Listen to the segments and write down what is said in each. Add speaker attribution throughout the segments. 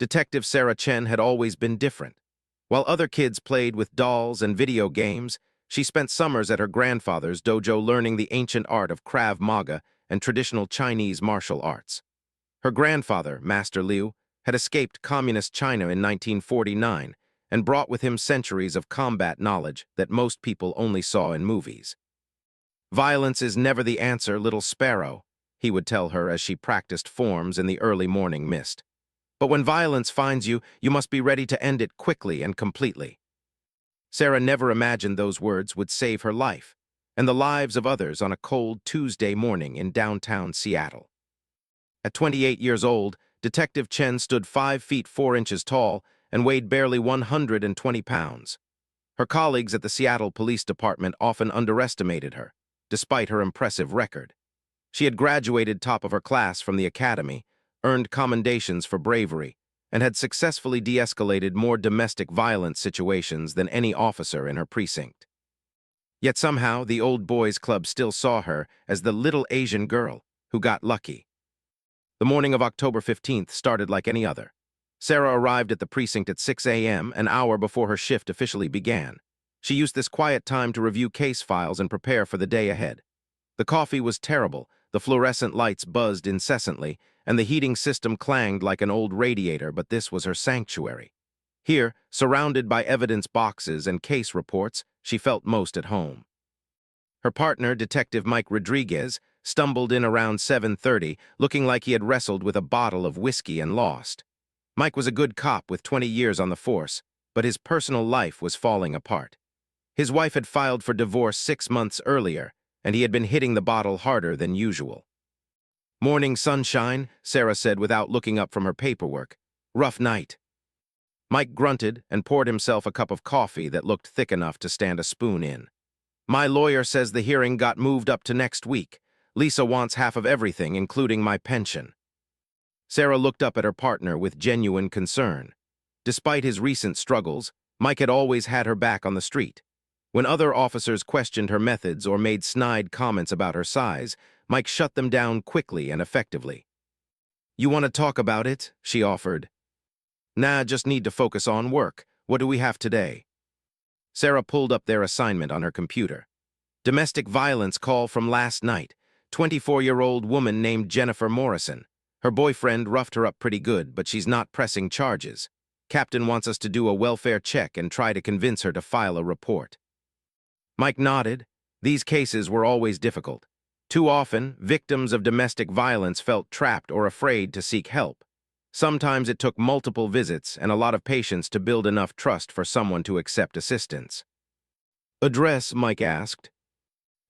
Speaker 1: Detective Sarah Chen had always been different. While other kids played with dolls and video games, she spent summers at her grandfather's dojo learning the ancient art of Krav Maga and traditional Chinese martial arts. Her grandfather, Master Liu, had escaped communist China in 1949 and brought with him centuries of combat knowledge that most people only saw in movies. "Violence is never the answer, little sparrow," he would tell her as she practiced forms in the early morning mist. "But when violence finds you, you must be ready to end it quickly and completely." Sarah never imagined those words would save her life and the lives of others on a cold Tuesday morning in downtown Seattle. At 28 years old, Detective Chen stood 5 feet 4 inches tall and weighed barely 120 pounds. Her colleagues at the Seattle Police Department often underestimated her, despite her impressive record. She had graduated top of her class from the academy, earned commendations for bravery, and had successfully de-escalated more domestic violence situations than any officer in her precinct. Yet somehow, the old boys club still saw her as the little Asian girl who got lucky. The morning of October 15th started like any other. Sarah arrived at the precinct at 6 a.m., an hour before her shift officially began. She used this quiet time to review case files and prepare for the day ahead. The coffee was terrible, the fluorescent lights buzzed incessantly, and the heating system clanged like an old radiator, but this was her sanctuary. Here, surrounded by evidence boxes and case reports, she felt most at home. Her partner, Detective Mike Rodriguez, stumbled in around 7:30, looking like he had wrestled with a bottle of whiskey and lost. Mike was a good cop with 20 years on the force, but his personal life was falling apart. His wife had filed for divorce 6 months earlier, and he had been hitting the bottle harder than usual. "Morning sunshine," Sarah said without looking up from her paperwork. "Rough night." Mike grunted and poured himself a cup of coffee that looked thick enough to stand a spoon in. "My lawyer says the hearing got moved up to next week. Lisa wants half of everything, including my pension." Sarah looked up at her partner with genuine concern. Despite his recent struggles, Mike had always had her back on the street. When other officers questioned her methods or made snide comments about her size, Mike shut them down quickly and effectively. "You want to talk about it?" she offered. "Nah, just need to focus on work. What do we have today?" Sarah pulled up their assignment on her computer. "Domestic violence call from last night. 24-year-old woman named Jennifer Morrison. Her boyfriend roughed her up pretty good, but she's not pressing charges. Captain wants us to do a welfare check and try to convince her to file a report." Mike nodded. These cases were always difficult. Too often, victims of domestic violence felt trapped or afraid to seek help. Sometimes it took multiple visits and a lot of patience to build enough trust for someone to accept assistance. "Address?" Mike asked.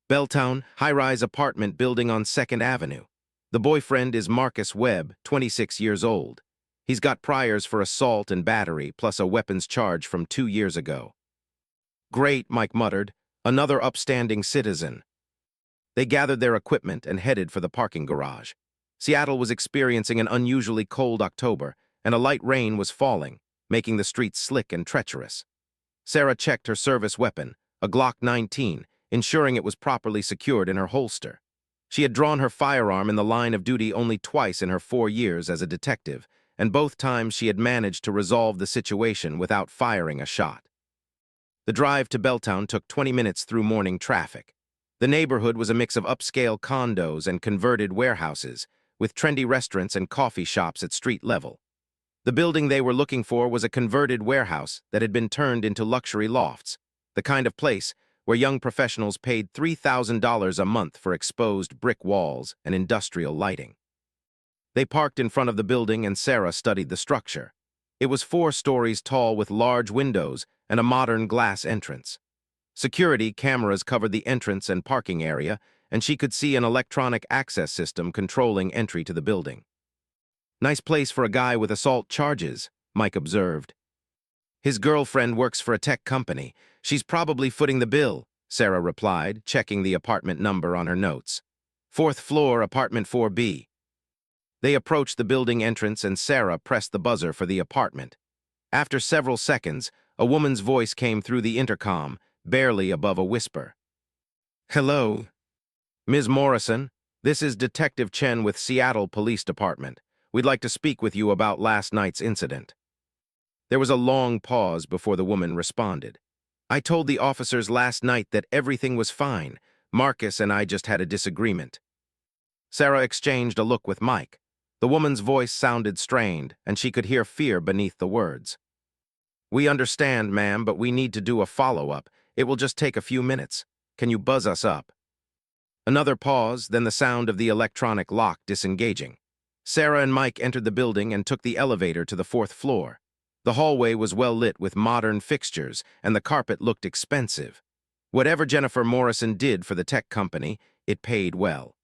Speaker 1: "Belltown, high-rise apartment building on 2nd Avenue. The boyfriend is Marcus Webb, 26 years old. He's got priors for assault and battery, plus a weapons charge from 2 years ago." "Great," Mike muttered. "Another upstanding citizen." They gathered their equipment and headed for the parking garage. Seattle was experiencing an unusually cold October, and a light rain was falling, making the streets slick and treacherous. Sarah checked her service weapon, a Glock 19, ensuring it was properly secured in her holster. She had drawn her firearm in the line of duty only twice in her 4 years as a detective, and both times she had managed to resolve the situation without firing a shot. The drive to Belltown took 20 minutes through morning traffic. The neighborhood was a mix of upscale condos and converted warehouses, with trendy restaurants and coffee shops at street level. The building they were looking for was a converted warehouse that had been turned into luxury lofts, the kind of place where young professionals paid $3,000 a month for exposed brick walls and industrial lighting. They parked in front of the building and Sarah studied the structure. It was 4 stories tall with large windows and a modern glass entrance. Security cameras covered the entrance and parking area, and she could see an electronic access system controlling entry to the building. "Nice place for a guy with assault charges," Mike observed. "His girlfriend works for a tech company. She's probably footing the bill," Sarah replied, checking the apartment number on her notes. "4th floor, apartment 4B. They approached the building entrance and Sarah pressed the buzzer for the apartment. After several seconds, a woman's voice came through the intercom, barely above a whisper. "Hello. Ms. Morrison, this is Detective Chen with Seattle Police Department. We'd like to speak with you about last night's incident. There was a long pause before the woman responded. I told the officers last night that everything was fine. Marcus and I just had a disagreement. Sarah exchanged a look with Mike. The woman's voice sounded strained, and she could hear fear beneath the words. We understand, ma'am, but we need to do a follow-up. It will just take a few minutes. Can you buzz us up? Another pause, then the sound of the electronic lock disengaging. Sarah and Mike entered the building and took the elevator to the 4th floor. The hallway was well lit with modern fixtures, and the carpet looked expensive. Whatever Jennifer Morrison did for the tech company, it paid well.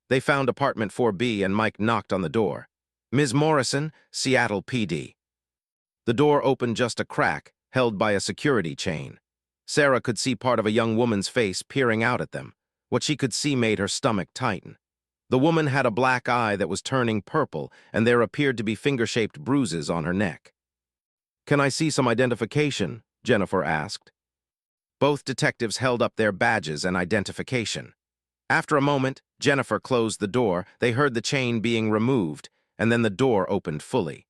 Speaker 1: They found apartment 4B and Mike knocked on the door. Ms. Morrison, Seattle PD. The door opened just a crack, held by a security chain. Sarah could see part of a young woman's face peering out at them. What she could see made her stomach tighten. The woman had a black eye that was turning purple, and there appeared to be finger-shaped bruises on her neck. Can I see some identification? Jennifer asked. Both detectives held up their badges and identification. After a moment, Jennifer closed the door. They heard the chain being removed, and then the door opened fully.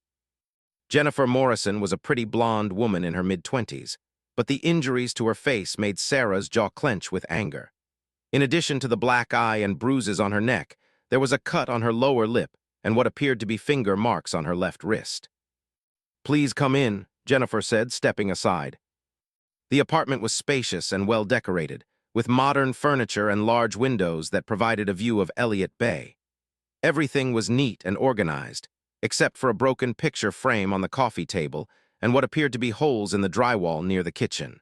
Speaker 1: Jennifer Morrison was a pretty blonde woman in her mid-20s, but the injuries to her face made Sarah's jaw clench with anger. In addition to the black eye and bruises on her neck, there was a cut on her lower lip and what appeared to be finger marks on her left wrist. Please come in, Jennifer said, stepping aside. The apartment was spacious and well-decorated, with modern furniture and large windows that provided a view of Elliott Bay. Everything was neat and organized, except for a broken picture frame on the coffee table and what appeared to be holes in the drywall near the kitchen.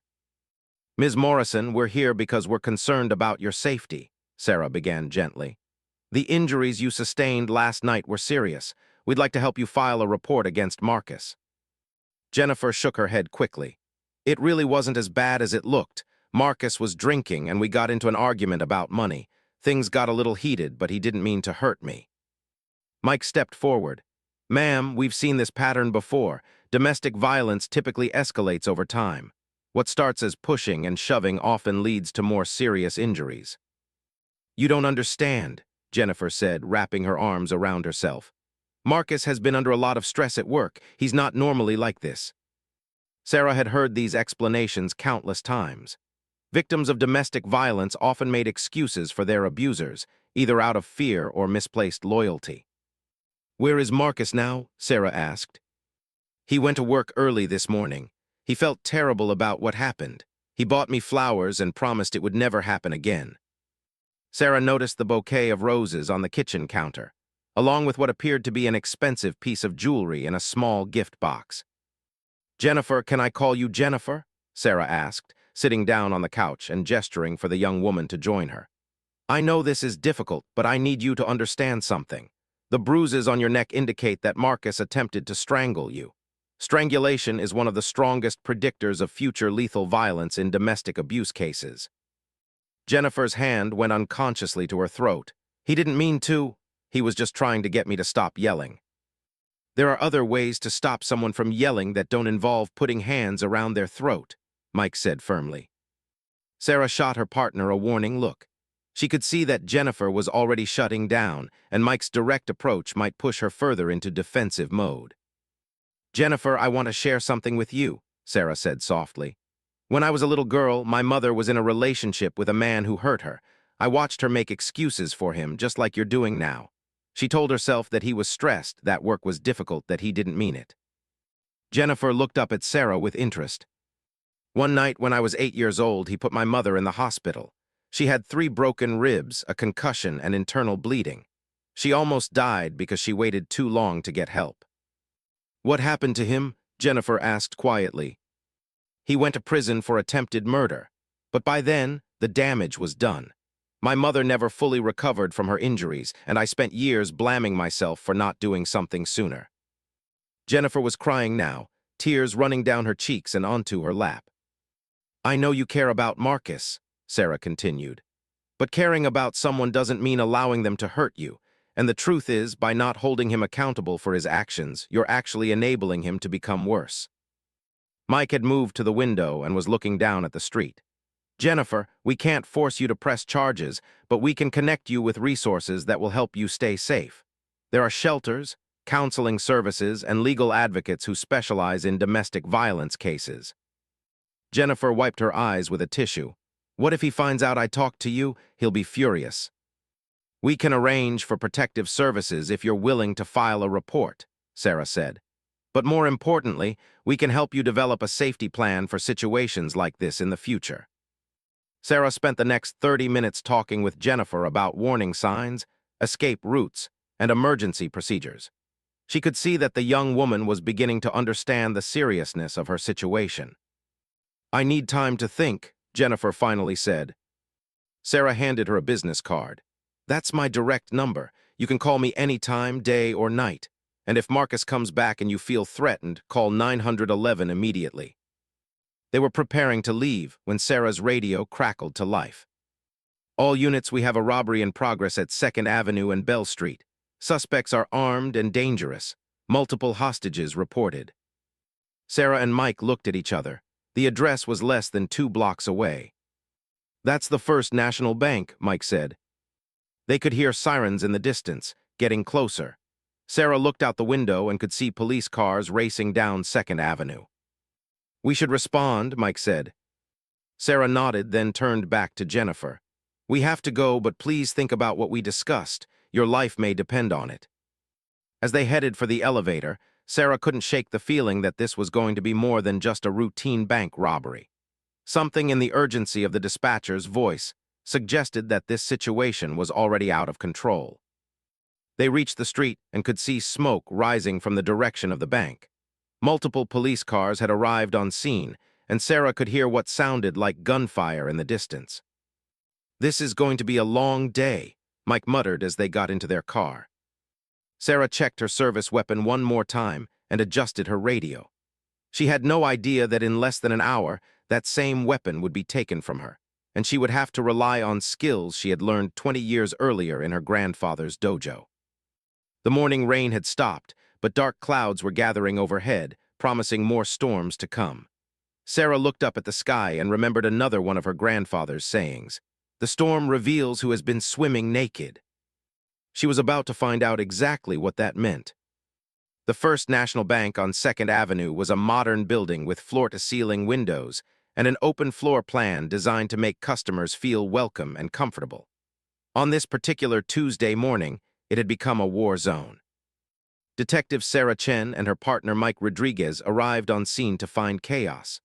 Speaker 1: Ms. Morrison, we're here because we're concerned about your safety, Sarah began gently. The injuries you sustained last night were serious. We'd like to help you file a report against Marcus. Jennifer shook her head quickly. It really wasn't as bad as it looked. Marcus was drinking and we got into an argument about money. Things got a little heated, but he didn't mean to hurt me. Mike stepped forward. Ma'am, we've seen this pattern before. Domestic violence typically escalates over time. What starts as pushing and shoving often leads to more serious injuries. You don't understand, Jennifer said, wrapping her arms around herself. Marcus has been under a lot of stress at work. He's not normally like this. Sarah had heard these explanations countless times. Victims of domestic violence often made excuses for their abusers, either out of fear or misplaced loyalty. Where is Marcus now? Sarah asked. He went to work early this morning. He felt terrible about what happened. He bought me flowers and promised it would never happen again. Sarah noticed the bouquet of roses on the kitchen counter, along with what appeared to be an expensive piece of jewelry in a small gift box. Jennifer, can I call you Jennifer? Sarah asked, sitting down on the couch and gesturing for the young woman to join her. I know this is difficult, but I need you to understand something. The bruises on your neck indicate that Marcus attempted to strangle you. Strangulation is one of the strongest predictors of future lethal violence in domestic abuse cases. Jennifer's hand went unconsciously to her throat. He didn't mean to. He was just trying to get me to stop yelling. There are other ways to stop someone from yelling that don't involve putting hands around their throat, Mike said firmly. Sarah shot her partner a warning look. She could see that Jennifer was already shutting down, and Mike's direct approach might push her further into defensive mode. Jennifer, I want to share something with you, Sarah said softly. When I was a little girl, my mother was in a relationship with a man who hurt her. I watched her make excuses for him, just like you're doing now. She told herself that he was stressed, that work was difficult, that he didn't mean it. Jennifer looked up at Sarah with interest. One night when I was 8 years old, he put my mother in the hospital. She had 3 broken ribs, a concussion, and internal bleeding. She almost died because she waited too long to get help. What happened to him? Jennifer asked quietly. He went to prison for attempted murder, but by then, the damage was done. My mother never fully recovered from her injuries, and I spent years blaming myself for not doing something sooner. Jennifer was crying now, tears running down her cheeks and onto her lap. I know you care about Marcus, Sarah continued, but caring about someone doesn't mean allowing them to hurt you, and the truth is, by not holding him accountable for his actions, you're actually enabling him to become worse. Mike had moved to the window and was looking down at the street. Jennifer, we can't force you to press charges, but we can connect you with resources that will help you stay safe. There are shelters, counseling services, and legal advocates who specialize in domestic violence cases. Jennifer wiped her eyes with a tissue. What if he finds out I talked to you? He'll be furious. We can arrange for protective services if you're willing to file a report, Sarah said. But more importantly, we can help you develop a safety plan for situations like this in the future. Sarah spent the next 30 minutes talking with Jennifer about warning signs, escape routes, and emergency procedures. She could see that the young woman was beginning to understand the seriousness of her situation. I need time to think, Jennifer finally said. Sarah handed her a business card. That's my direct number. You can call me anytime, day or night. And if Marcus comes back and you feel threatened, call 911 immediately. They were preparing to leave when Sarah's radio crackled to life. All units, we have a robbery in progress at 2nd Avenue and Bell Street. Suspects are armed and dangerous. Multiple hostages reported. Sarah and Mike looked at each other. The address was less than 2 blocks away. That's the First National Bank, Mike said. They could hear sirens in the distance, getting closer. Sarah looked out the window and could see police cars racing down 2nd Avenue. We should respond, Mike said. Sarah nodded, then turned back to Jennifer. We have to go, but please think about what we discussed. Your life may depend on it. As they headed for the elevator, Sarah couldn't shake the feeling that this was going to be more than just a routine bank robbery. Something in the urgency of the dispatcher's voice suggested that this situation was already out of control. They reached the street and could see smoke rising from the direction of the bank. Multiple police cars had arrived on scene, and Sarah could hear what sounded like gunfire in the distance. This is going to be a long day, Mike muttered as they got into their car. Sarah checked her service weapon one more time and adjusted her radio. She had no idea that in less than an hour, that same weapon would be taken from her, and she would have to rely on skills she had learned 20 years earlier in her grandfather's dojo. The morning rain had stopped, but dark clouds were gathering overhead, promising more storms to come. Sarah looked up at the sky and remembered another one of her grandfather's sayings. The storm reveals who has been swimming naked. She was about to find out exactly what that meant. The First National Bank on 2nd Avenue was a modern building with floor-to-ceiling windows and an open floor plan designed to make customers feel welcome and comfortable. On this particular Tuesday morning, it had become a war zone. Detective Sarah Chen and her partner Mike Rodriguez arrived on scene to find chaos.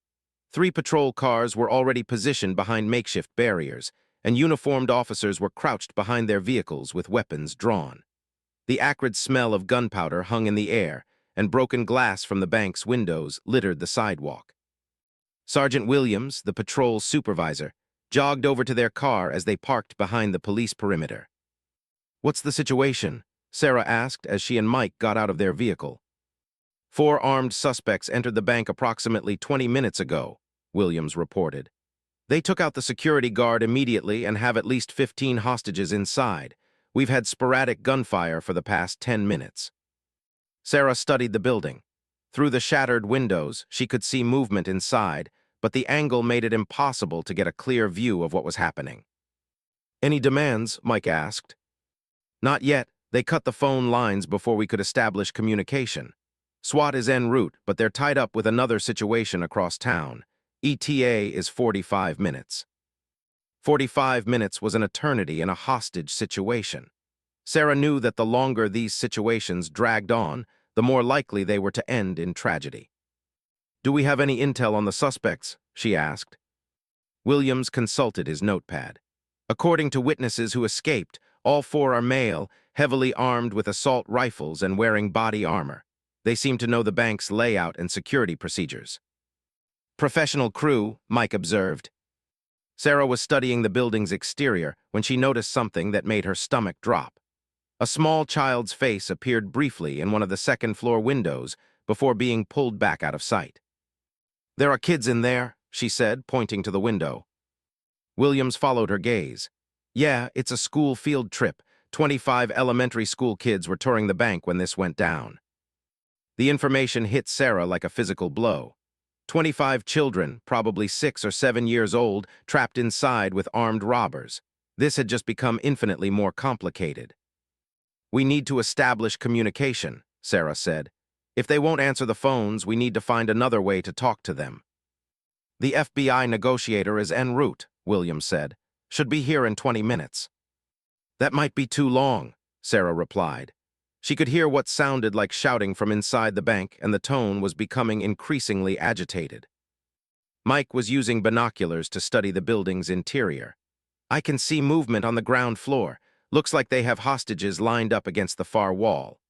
Speaker 1: 3 patrol cars were already positioned behind makeshift barriers, and uniformed officers were crouched behind their vehicles with weapons drawn. The acrid smell of gunpowder hung in the air, and broken glass from the bank's windows littered the sidewalk. Sergeant Williams, the patrol's supervisor, jogged over to their car as they parked behind the police perimeter. "What's the situation?" Sarah asked as she and Mike got out of their vehicle. 4 armed suspects entered the bank approximately 20 minutes ago, Williams reported. They took out the security guard immediately and have at least 15 hostages inside. We've had sporadic gunfire for the past 10 minutes. Sarah studied the building. Through the shattered windows, she could see movement inside, but the angle made it impossible to get a clear view of what was happening. "Any demands?" Mike asked. "Not yet. They cut the phone lines before we could establish communication. SWAT is en route, but they're tied up with another situation across town. ETA is 45 minutes. 45 minutes was an eternity in a hostage situation. Sarah knew that the longer these situations dragged on, the more likely they were to end in tragedy. "Do we have any intel on the suspects?" she asked. Williams consulted his notepad. "According to witnesses who escaped, all 4 are male, heavily armed with assault rifles and wearing body armor. They seem to know the bank's layout and security procedures." "Professional crew," Mike observed. Sarah was studying the building's exterior when she noticed something that made her stomach drop. A small child's face appeared briefly in one of the second-floor windows before being pulled back out of sight. "There are kids in there," she said, pointing to the window. Williams followed her gaze. "Yeah, it's a school field trip. 25 elementary school kids were touring the bank when this went down." The information hit Sarah like a physical blow. 25 children, probably 6 or 7 years old, trapped inside with armed robbers. This had just become infinitely more complicated. "We need to establish communication," Sarah said. "If they won't answer the phones, we need to find another way to talk to them." "The FBI negotiator is en route," Williams said. "Should be here in 20 minutes. "That might be too long," Sarah replied. She could hear what sounded like shouting from inside the bank, and the tone was becoming increasingly agitated. Mike was using binoculars to study the building's interior. "I can see movement on the ground floor. Looks like they have hostages lined up against the far wall."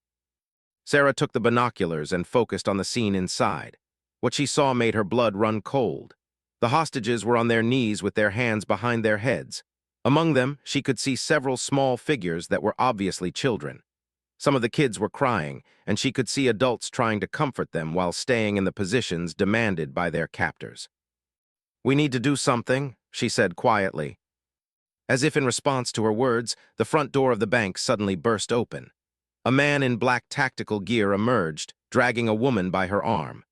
Speaker 1: Sarah took the binoculars and focused on the scene inside. What she saw made her blood run cold. The hostages were on their knees with their hands behind their heads. Among them, she could see several small figures that were obviously children. Some of the kids were crying, and she could see adults trying to comfort them while staying in the positions demanded by their captors. "We need to do something," she said quietly. As if in response to her words, the front door of the bank suddenly burst open. A man in black tactical gear emerged, dragging a woman by her arm.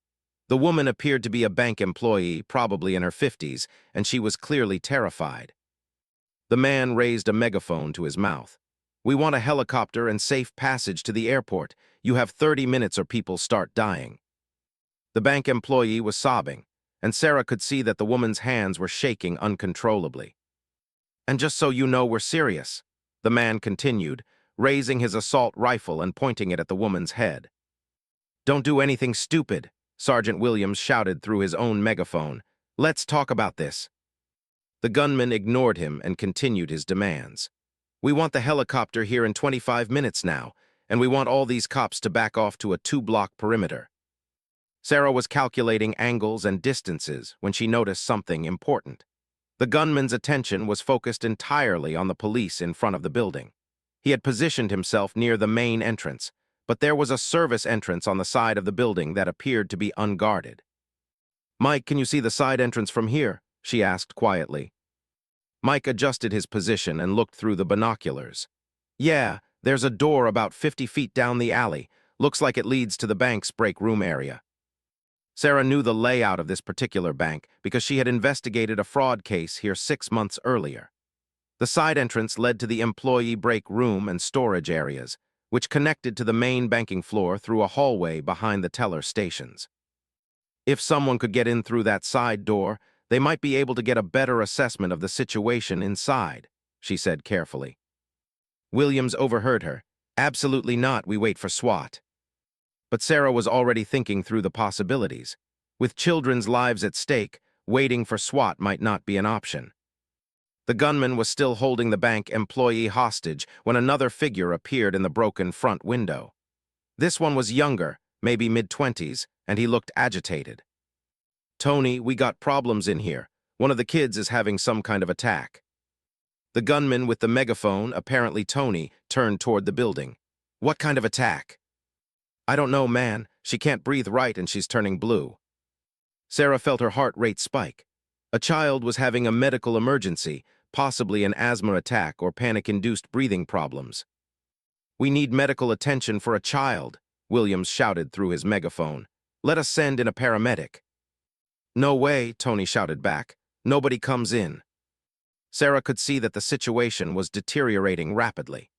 Speaker 1: The woman appeared to be a bank employee, probably in her 50s, and she was clearly terrified. The man raised a megaphone to his mouth. "We want a helicopter and safe passage to the airport. You have 30 minutes or people start dying." The bank employee was sobbing, and Sarah could see that the woman's hands were shaking uncontrollably. "And just so you know, we're serious," the man continued, raising his assault rifle and pointing it at the woman's head. "Don't do anything stupid," Sergeant Williams shouted through his own megaphone. "Let's talk about this." The gunman ignored him and continued his demands. "We want the helicopter here in 25 minutes now, and we want all these cops to back off to a 2-block perimeter." Sarah was calculating angles and distances when she noticed something important. The gunman's attention was focused entirely on the police in front of the building. He had positioned himself near the main entrance, but there was a service entrance on the side of the building that appeared to be unguarded. "Mike, can you see the side entrance from here?" she asked quietly. Mike adjusted his position and looked through the binoculars. "Yeah, there's a door about 50 feet down the alley. Looks like it leads to the bank's break room area." Sarah knew the layout of this particular bank because she had investigated a fraud case here 6 months earlier. The side entrance led to the employee break room and storage areas, which connected to the main banking floor through a hallway behind the teller stations. If someone could get in through that side door, they might be able to get a better assessment of the situation inside, she said carefully. Williams overheard her. "Absolutely not, we wait for SWAT." But Sarah was already thinking through the possibilities. With children's lives at stake, waiting for SWAT might not be an option. The gunman was still holding the bank employee hostage when another figure appeared in the broken front window. This one was younger, maybe mid-20s, and he looked agitated. "Tony, we got problems in here. One of the kids is having some kind of attack." The gunman with the megaphone, apparently Tony, turned toward the building. "What kind of attack?" "I don't know, man. She can't breathe right and she's turning blue." Sarah felt her heart rate spike. A child was having a medical emergency, possibly an asthma attack or panic-induced breathing problems. "We need medical attention for a child," Williams shouted through his megaphone. "Let us send in a paramedic." "No way," Tony shouted back. "Nobody comes in." Sarah could see that the situation was deteriorating rapidly.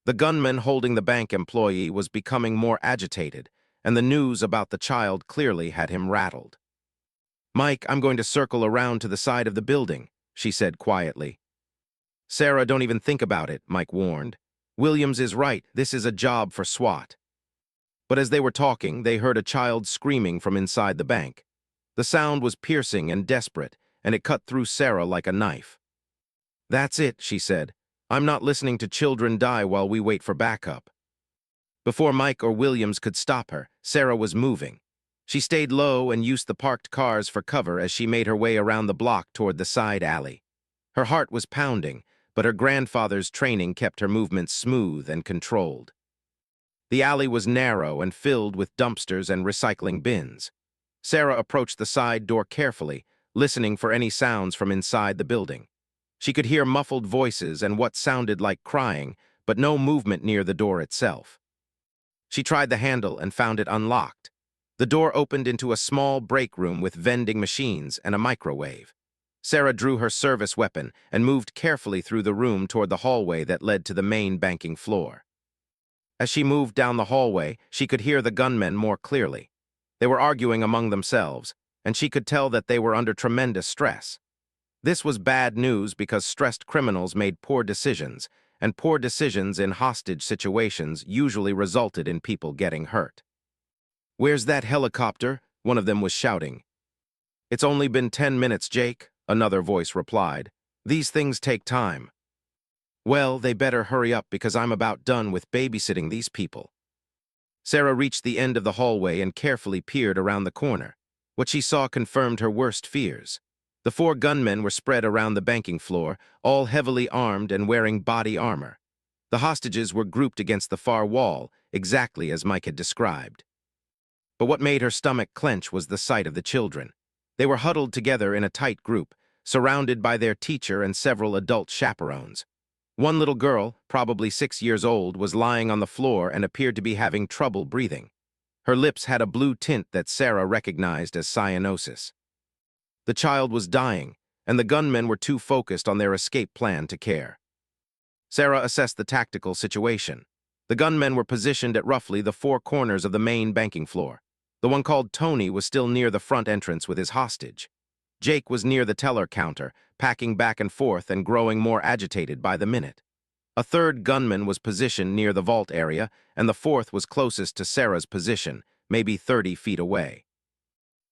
Speaker 1: The gunman holding the bank employee was becoming more agitated, and the news about the child clearly had him rattled. "Mike, I'm going to circle around to the side of the building," she said quietly. "Sarah, don't even think about it," Mike warned. "Williams is right, this is a job for SWAT." But as they were talking, they heard a child screaming from inside the bank. The sound was piercing and desperate, and it cut through Sarah like a knife. "That's it," she said. "I'm not listening to children die while we wait for backup." Before Mike or Williams could stop her, Sarah was moving. She stayed low and used the parked cars for cover as she made her way around the block toward the side alley. Her heart was pounding, but her grandfather's training kept her movements smooth and controlled. The alley was narrow and filled with dumpsters and recycling bins. Sarah approached the side door carefully, listening for any sounds from inside the building. She could hear muffled voices and what sounded like crying, but no movement near the door itself. She tried the handle and found it unlocked. The door opened into a small break room with vending machines and a microwave. Sarah drew her service weapon and moved carefully through the room toward the hallway that led to the main banking floor. As she moved down the hallway, she could hear the gunmen more clearly. They were arguing among themselves, and she could tell that they were under tremendous stress. This was bad news because stressed criminals made poor decisions, and poor decisions in hostage situations usually resulted in people getting hurt. "Where's that helicopter?" one of them was shouting. "It's only been 10 minutes, Jake," another voice replied. "These things take time." "Well, they better hurry up because I'm about done with babysitting these people." Sarah reached the end of the hallway and carefully peered around the corner. What she saw confirmed her worst fears. The 4 gunmen were spread around the banking floor, all heavily armed and wearing body armor. The hostages were grouped against the far wall, exactly as Mike had described. But what made her stomach clench was the sight of the children. They were huddled together in a tight group, surrounded by their teacher and several adult chaperones. One little girl, probably 6 years old, was lying on the floor and appeared to be having trouble breathing. Her lips had a blue tint that Sarah recognized as cyanosis. The child was dying, and the gunmen were too focused on their escape plan to care. Sarah assessed the tactical situation. The gunmen were positioned at roughly the 4 corners of the main banking floor. The one called Tony was still near the front entrance with his hostage. Jake was near the teller counter, packing back and forth and growing more agitated by the minute. A 3rd gunman was positioned near the vault area, and the 4th was closest to Sarah's position, maybe 30 feet away.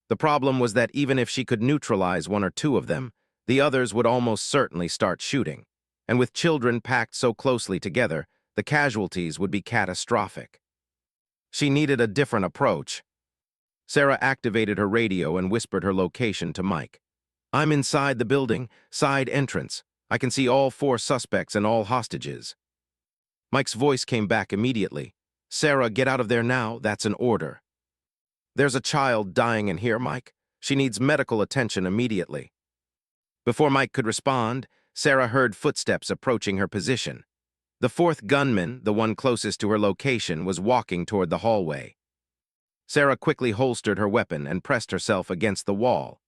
Speaker 1: The problem was that even if she could neutralize 1 or 2 of them, the others would almost certainly start shooting. And with children packed so closely together, the casualties would be catastrophic. She needed a different approach. Sarah activated her radio and whispered her location to Mike. "I'm inside the building, side entrance. I can see all 4 suspects and all hostages." Mike's voice came back immediately. "Sarah, get out of there now. That's an order." "There's a child dying in here, Mike. She needs medical attention immediately." Before Mike could respond, Sarah heard footsteps approaching her position. The 4th gunman, the one closest to her location, was walking toward the hallway. Sarah quickly holstered her weapon and pressed herself against the wall.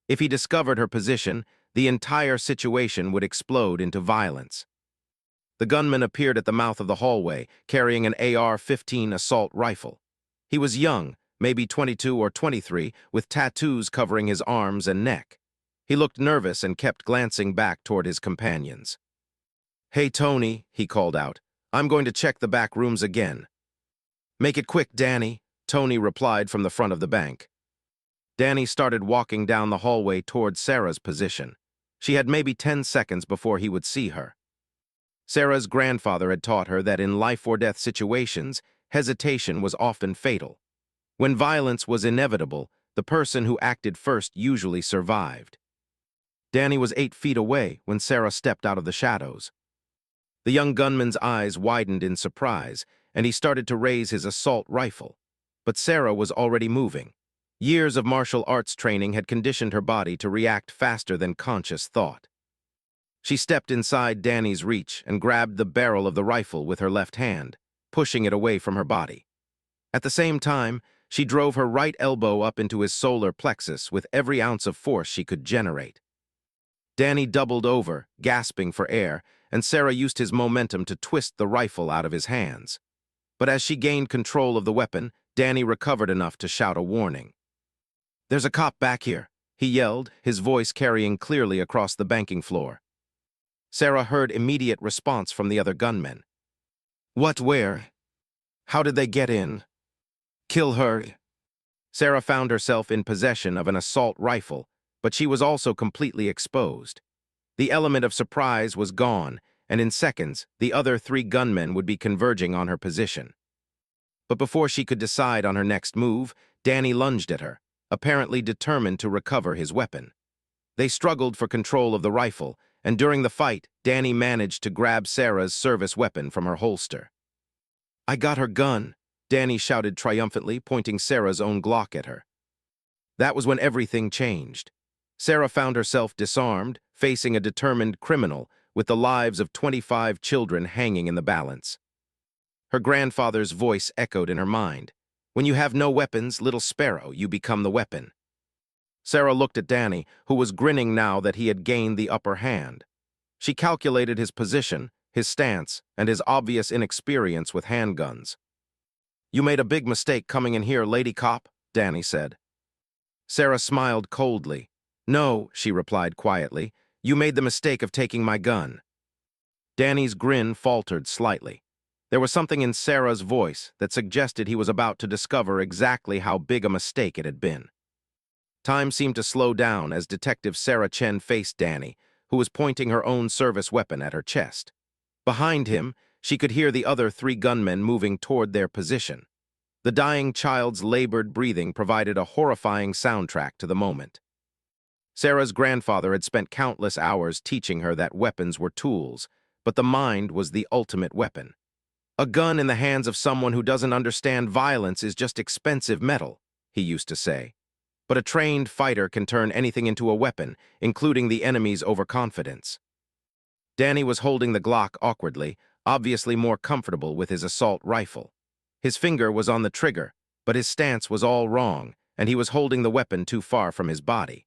Speaker 1: If he discovered her position, the entire situation would explode into violence. The gunman appeared at the mouth of the hallway, carrying an AR-15 assault rifle. He was young, maybe 22 or 23, with tattoos covering his arms and neck. He looked nervous and kept glancing back toward his companions. "Hey, Tony," he called out. "I'm going to check the back rooms again." "Make it quick, Danny," Tony replied from the front of the bank. Danny started walking down the hallway toward Sarah's position. She had maybe 10 seconds before he would see her. Sarah's grandfather had taught her that in life-or-death situations, hesitation was often fatal. When violence was inevitable, the person who acted first usually survived. Danny was 8 feet away when Sarah stepped out of the shadows. The young gunman's eyes widened in surprise, and he started to raise his assault rifle. But Sarah was already moving. Years of martial arts training had conditioned her body to react faster than conscious thought. She stepped inside Danny's reach and grabbed the barrel of the rifle with her left hand, pushing it away from her body. At the same time, she drove her right elbow up into his solar plexus with every ounce of force she could generate. Danny doubled over, gasping for air, and Sarah used his momentum to twist the rifle out of his hands. But as she gained control of the weapon, Danny recovered enough to shout a warning. "There's a cop back here," he yelled, his voice carrying clearly across the banking floor. Sarah heard immediate response from the other gunmen. "What, where? How did they get in? Kill her." Sarah found herself in possession of an assault rifle, but she was also completely exposed. The element of surprise was gone, and in seconds, the other 3 gunmen would be converging on her position. But before she could decide on her next move, Danny lunged at her, apparently determined to recover his weapon. They struggled for control of the rifle, and during the fight, Danny managed to grab Sarah's service weapon from her holster. "I got her gun," Danny shouted triumphantly, pointing Sarah's own Glock at her. That was when everything changed. Sarah found herself disarmed, facing a determined criminal, with the lives of 25 children hanging in the balance. Her grandfather's voice echoed in her mind. "When you have no weapons, little sparrow, you become the weapon." Sarah looked at Danny, who was grinning now that he had gained the upper hand. She calculated his position, his stance, and his obvious inexperience with handguns. "You made a big mistake coming in here, lady cop," Danny said. Sarah smiled coldly. "No," she replied quietly, "you made the mistake of taking my gun." Danny's grin faltered slightly. There was something in Sarah's voice that suggested he was about to discover exactly how big a mistake it had been. Time seemed to slow down as Detective Sarah Chen faced Danny, who was pointing her own service weapon at her chest. Behind him, she could hear the other 3 gunmen moving toward their position. The dying child's labored breathing provided a horrifying soundtrack to the moment. Sarah's grandfather had spent countless hours teaching her that weapons were tools, but the mind was the ultimate weapon. "A gun in the hands of someone who doesn't understand violence is just expensive metal," he used to say. But a trained fighter can turn anything into a weapon, including the enemy's overconfidence. Danny was holding the Glock awkwardly, obviously more comfortable with his assault rifle. His finger was on the trigger, but his stance was all wrong, and he was holding the weapon too far from his body.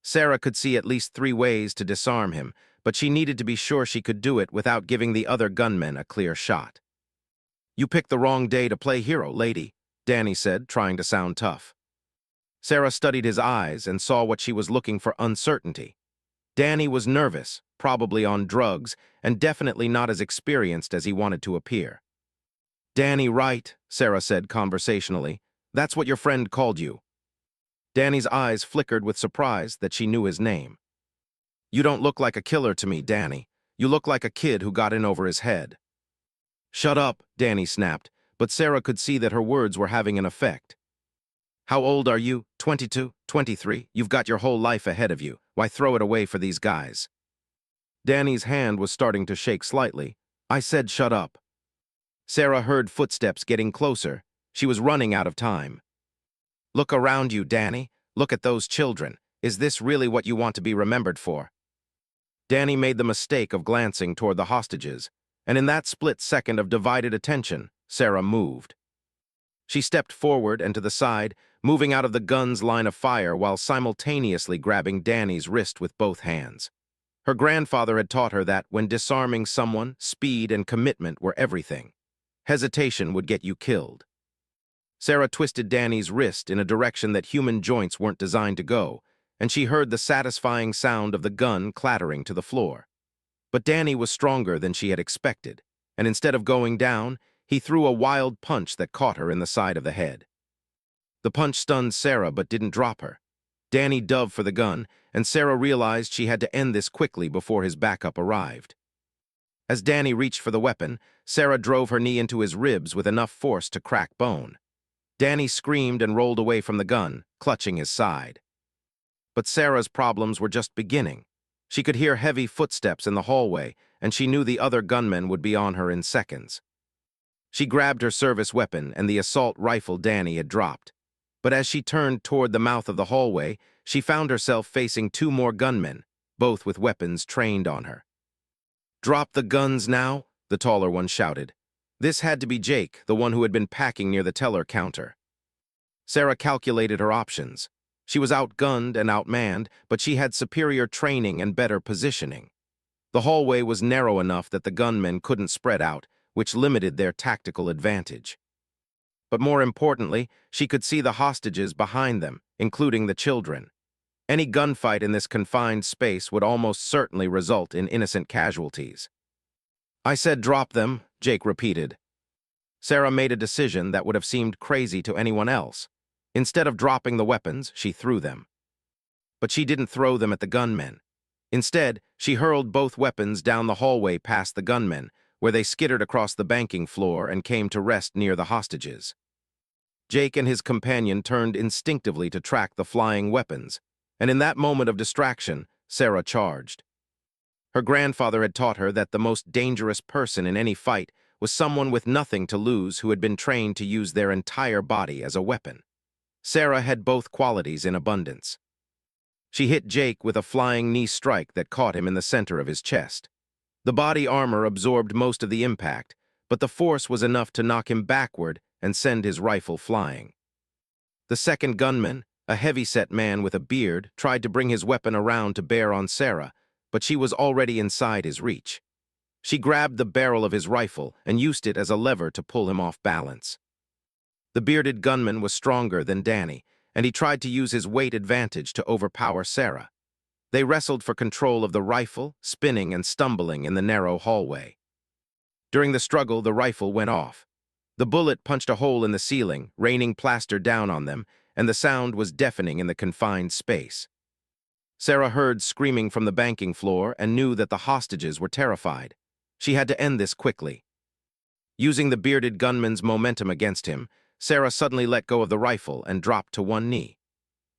Speaker 1: Sarah could see at least 3 ways to disarm him, but she needed to be sure she could do it without giving the other gunmen a clear shot. "You picked the wrong day to play hero, lady," Danny said, trying to sound tough. Sarah studied his eyes and saw what she was looking for: uncertainty. Danny was nervous, probably on drugs, and definitely not as experienced as he wanted to appear. "Danny, right," Sarah said conversationally. "That's what your friend called you." Danny's eyes flickered with surprise that she knew his name. "You don't look like a killer to me, Danny. You look like a kid who got in over his head." "Shut up," Danny snapped, but Sarah could see that her words were having an effect. "How old are you? 22? 23? You've got your whole life ahead of you. Why throw it away for these guys?" Danny's hand was starting to shake slightly. "I said shut up." Sarah heard footsteps getting closer. She was running out of time. "Look around you, Danny. Look at those children. Is this really what you want to be remembered for?" Danny made the mistake of glancing toward the hostages, and in that split second of divided attention, Sarah moved. She stepped forward and to the side, moving out of the gun's line of fire while simultaneously grabbing Danny's wrist with both hands. Her grandfather had taught her that when disarming someone, speed and commitment were everything. Hesitation would get you killed. Sarah twisted Danny's wrist in a direction that human joints weren't designed to go, and she heard the satisfying sound of the gun clattering to the floor. But Danny was stronger than she had expected, and instead of going down, he threw a wild punch that caught her in the side of the head. The punch stunned Sarah but didn't drop her. Danny dove for the gun, and Sarah realized she had to end this quickly before his backup arrived. As Danny reached for the weapon, Sarah drove her knee into his ribs with enough force to crack bone. Danny screamed and rolled away from the gun, clutching his side. But Sarah's problems were just beginning. She could hear heavy footsteps in the hallway, and she knew the other gunmen would be on her in seconds. She grabbed her service weapon and the assault rifle Danny had dropped. But as she turned toward the mouth of the hallway, she found herself facing 2 more gunmen, both with weapons trained on her. "Drop the guns now," the taller one shouted. This had to be Jake, the one who had been packing near the teller counter. Sarah calculated her options. She was outgunned and outmanned, but she had superior training and better positioning. The hallway was narrow enough that the gunmen couldn't spread out, which limited their tactical advantage. But more importantly, she could see the hostages behind them, including the children. Any gunfight in this confined space would almost certainly result in innocent casualties. "I said drop them," Jake repeated. Sarah made a decision that would have seemed crazy to anyone else. Instead of dropping the weapons, she threw them. But she didn't throw them at the gunmen. Instead, she hurled both weapons down the hallway past the gunmen, where they skittered across the banking floor and came to rest near the hostages. Jake and his companion turned instinctively to track the flying weapons, and in that moment of distraction, Sarah charged. Her grandfather had taught her that the most dangerous person in any fight was someone with nothing to lose who had been trained to use their entire body as a weapon. Sarah had both qualities in abundance. She hit Jake with a flying knee strike that caught him in the center of his chest. The body armor absorbed most of the impact, but the force was enough to knock him backward and send his rifle flying. The second gunman, a heavy-set man with a beard, tried to bring his weapon around to bear on Sarah, but she was already inside his reach. She grabbed the barrel of his rifle and used it as a lever to pull him off balance. The bearded gunman was stronger than Danny, and he tried to use his weight advantage to overpower Sarah. They wrestled for control of the rifle, spinning and stumbling in the narrow hallway. During the struggle, the rifle went off. The bullet punched a hole in the ceiling, raining plaster down on them, and the sound was deafening in the confined space. Sarah heard screaming from the banking floor and knew that the hostages were terrified. She had to end this quickly. Using the bearded gunman's momentum against him, Sarah suddenly let go of the rifle and dropped to one knee.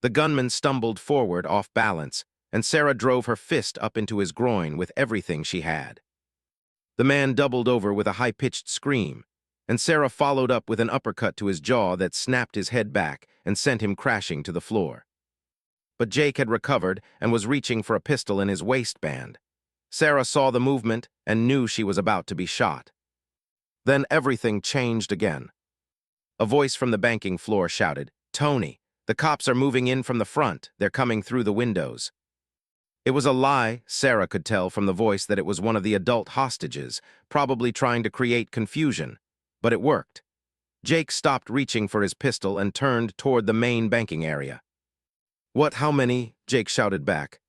Speaker 1: The gunman stumbled forward off balance, and Sarah drove her fist up into his groin with everything she had. The man doubled over with a high-pitched scream, and Sarah followed up with an uppercut to his jaw that snapped his head back and sent him crashing to the floor. But Jake had recovered and was reaching for a pistol in his waistband. Sarah saw the movement and knew she was about to be shot. Then everything changed again. A voice from the banking floor shouted, "Tony, the cops are moving in from the front. They're coming through the windows." It was a lie. Sarah could tell from the voice that it was one of the adult hostages, probably trying to create confusion. But it worked. Jake stopped reaching for his pistol and turned toward the main banking area. "What, how many?" Jake shouted back.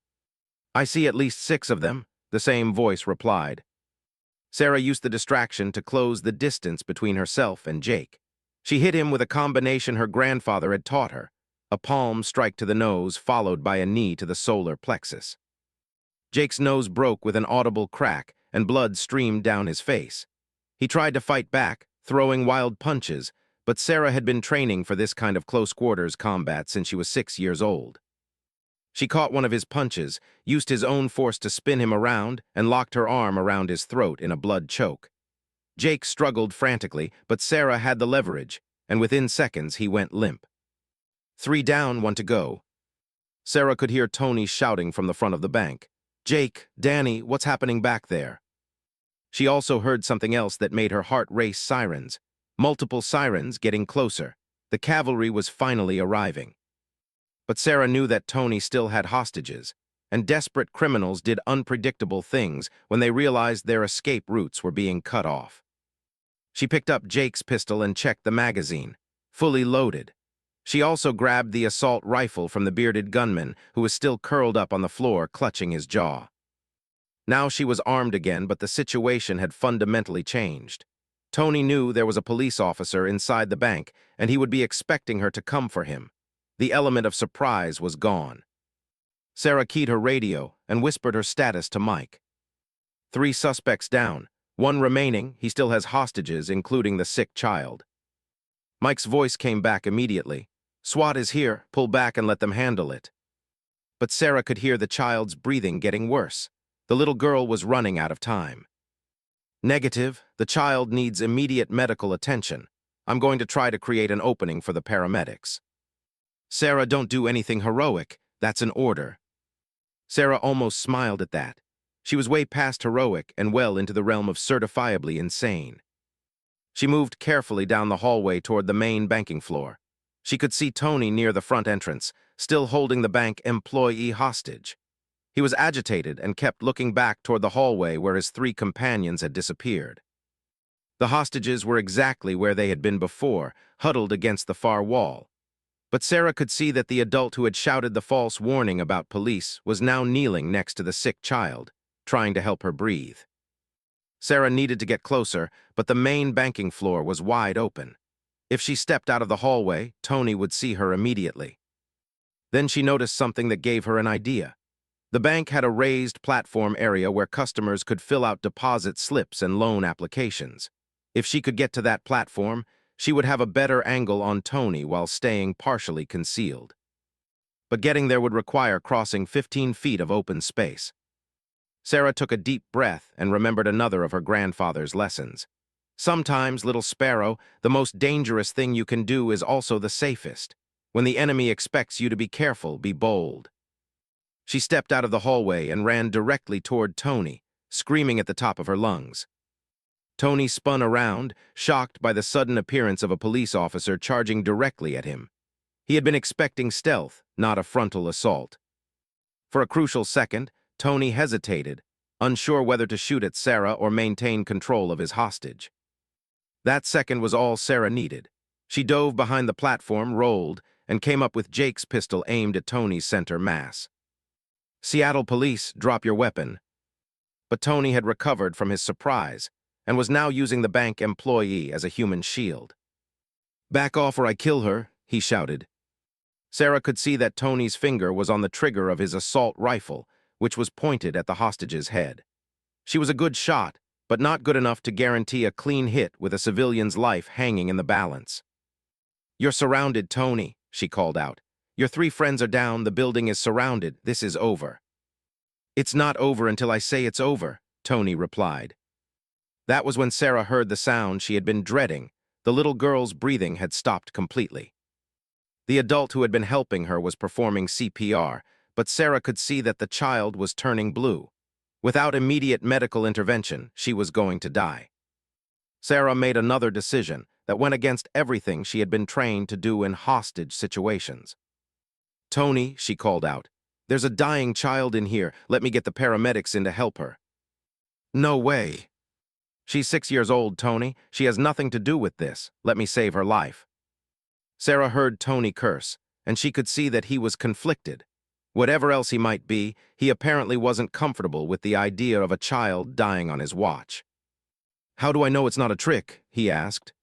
Speaker 1: "I see at least 6 of them," the same voice replied. Sarah used the distraction to close the distance between herself and Jake. She hit him with a combination her grandfather had taught her, a palm strike to the nose followed by a knee to the solar plexus. Jake's nose broke with an audible crack, and blood streamed down his face. He tried to fight back, throwing wild punches, but Sarah had been training for this kind of close-quarters combat since she was 6 years old. She caught one of his punches, used his own force to spin him around, and locked her arm around his throat in a blood choke. Jake struggled frantically, but Sarah had the leverage, and within seconds he went limp. 3 down, 1 to go. Sarah could hear Tony shouting from the front of the bank. "Jake, Danny, what's happening back there?" She also heard something else that made her heart race: sirens. Multiple sirens getting closer. The cavalry was finally arriving. But Sarah knew that Tony still had hostages, and desperate criminals did unpredictable things when they realized their escape routes were being cut off. She picked up Jake's pistol and checked the magazine, fully loaded. She also grabbed the assault rifle from the bearded gunman, who was still curled up on the floor, clutching his jaw. Now she was armed again, but the situation had fundamentally changed. Tony knew there was a police officer inside the bank, and he would be expecting her to come for him. The element of surprise was gone. Sarah keyed her radio and whispered her status to Mike. 3 suspects down, 1 remaining. He still has hostages, including the sick child. Mike's voice came back immediately. "SWAT is here. Pull back and let them handle it." But Sarah could hear the child's breathing getting worse. The little girl was running out of time. "Negative. The child needs immediate medical attention. I'm going to try to create an opening for the paramedics." "Sarah, don't do anything heroic. That's an order." Sarah almost smiled at that. She was way past heroic and well into the realm of certifiably insane. She moved carefully down the hallway toward the main banking floor. She could see Tony near the front entrance, still holding the bank employee hostage. He was agitated and kept looking back toward the hallway where his 3 companions had disappeared. The hostages were exactly where they had been before, huddled against the far wall. But Sarah could see that the adult who had shouted the false warning about police was now kneeling next to the sick child, trying to help her breathe. Sarah needed to get closer, but the main banking floor was wide open. If she stepped out of the hallway, Tony would see her immediately. Then she noticed something that gave her an idea. The bank had a raised platform area where customers could fill out deposit slips and loan applications. If she could get to that platform, she would have a better angle on Tony while staying partially concealed. But getting there would require crossing 15 feet of open space. Sarah took a deep breath and remembered another of her grandfather's lessons. Sometimes, little sparrow, the most dangerous thing you can do is also the safest. When the enemy expects you to be careful, be bold. She stepped out of the hallway and ran directly toward Tony, screaming at the top of her lungs. Tony spun around, shocked by the sudden appearance of a police officer charging directly at him. He had been expecting stealth, not a frontal assault. For a crucial second, Tony hesitated, unsure whether to shoot at Sarah or maintain control of his hostage. That second was all Sarah needed. She dove behind the platform, rolled, and came up with Jake's pistol aimed at Tony's center mass. "Seattle police, drop your weapon." But Tony had recovered from his surprise and was now using the bank employee as a human shield. "Back off or I kill her," he shouted. Sarah could see that Tony's finger was on the trigger of his assault rifle, which was pointed at the hostage's head. She was a good shot, but not good enough to guarantee a clean hit with a civilian's life hanging in the balance. "You're surrounded, Tony," she called out. "Your 3 friends are down, the building is surrounded, this is over." "It's not over until I say it's over," Tony replied. That was when Sarah heard the sound she had been dreading. The little girl's breathing had stopped completely. The adult who had been helping her was performing CPR, but Sarah could see that the child was turning blue. Without immediate medical intervention, she was going to die. Sarah made another decision that went against everything she had been trained to do in hostage situations. "Tony," she called out, "there's a dying child in here. Let me get the paramedics in to help her." "No way." "She's 6 years old, Tony. She has nothing to do with this. Let me save her life." Sarah heard Tony curse, and she could see that he was conflicted. Whatever else he might be, he apparently wasn't comfortable with the idea of a child dying on his watch. "How do I know it's not a trick?" he asked.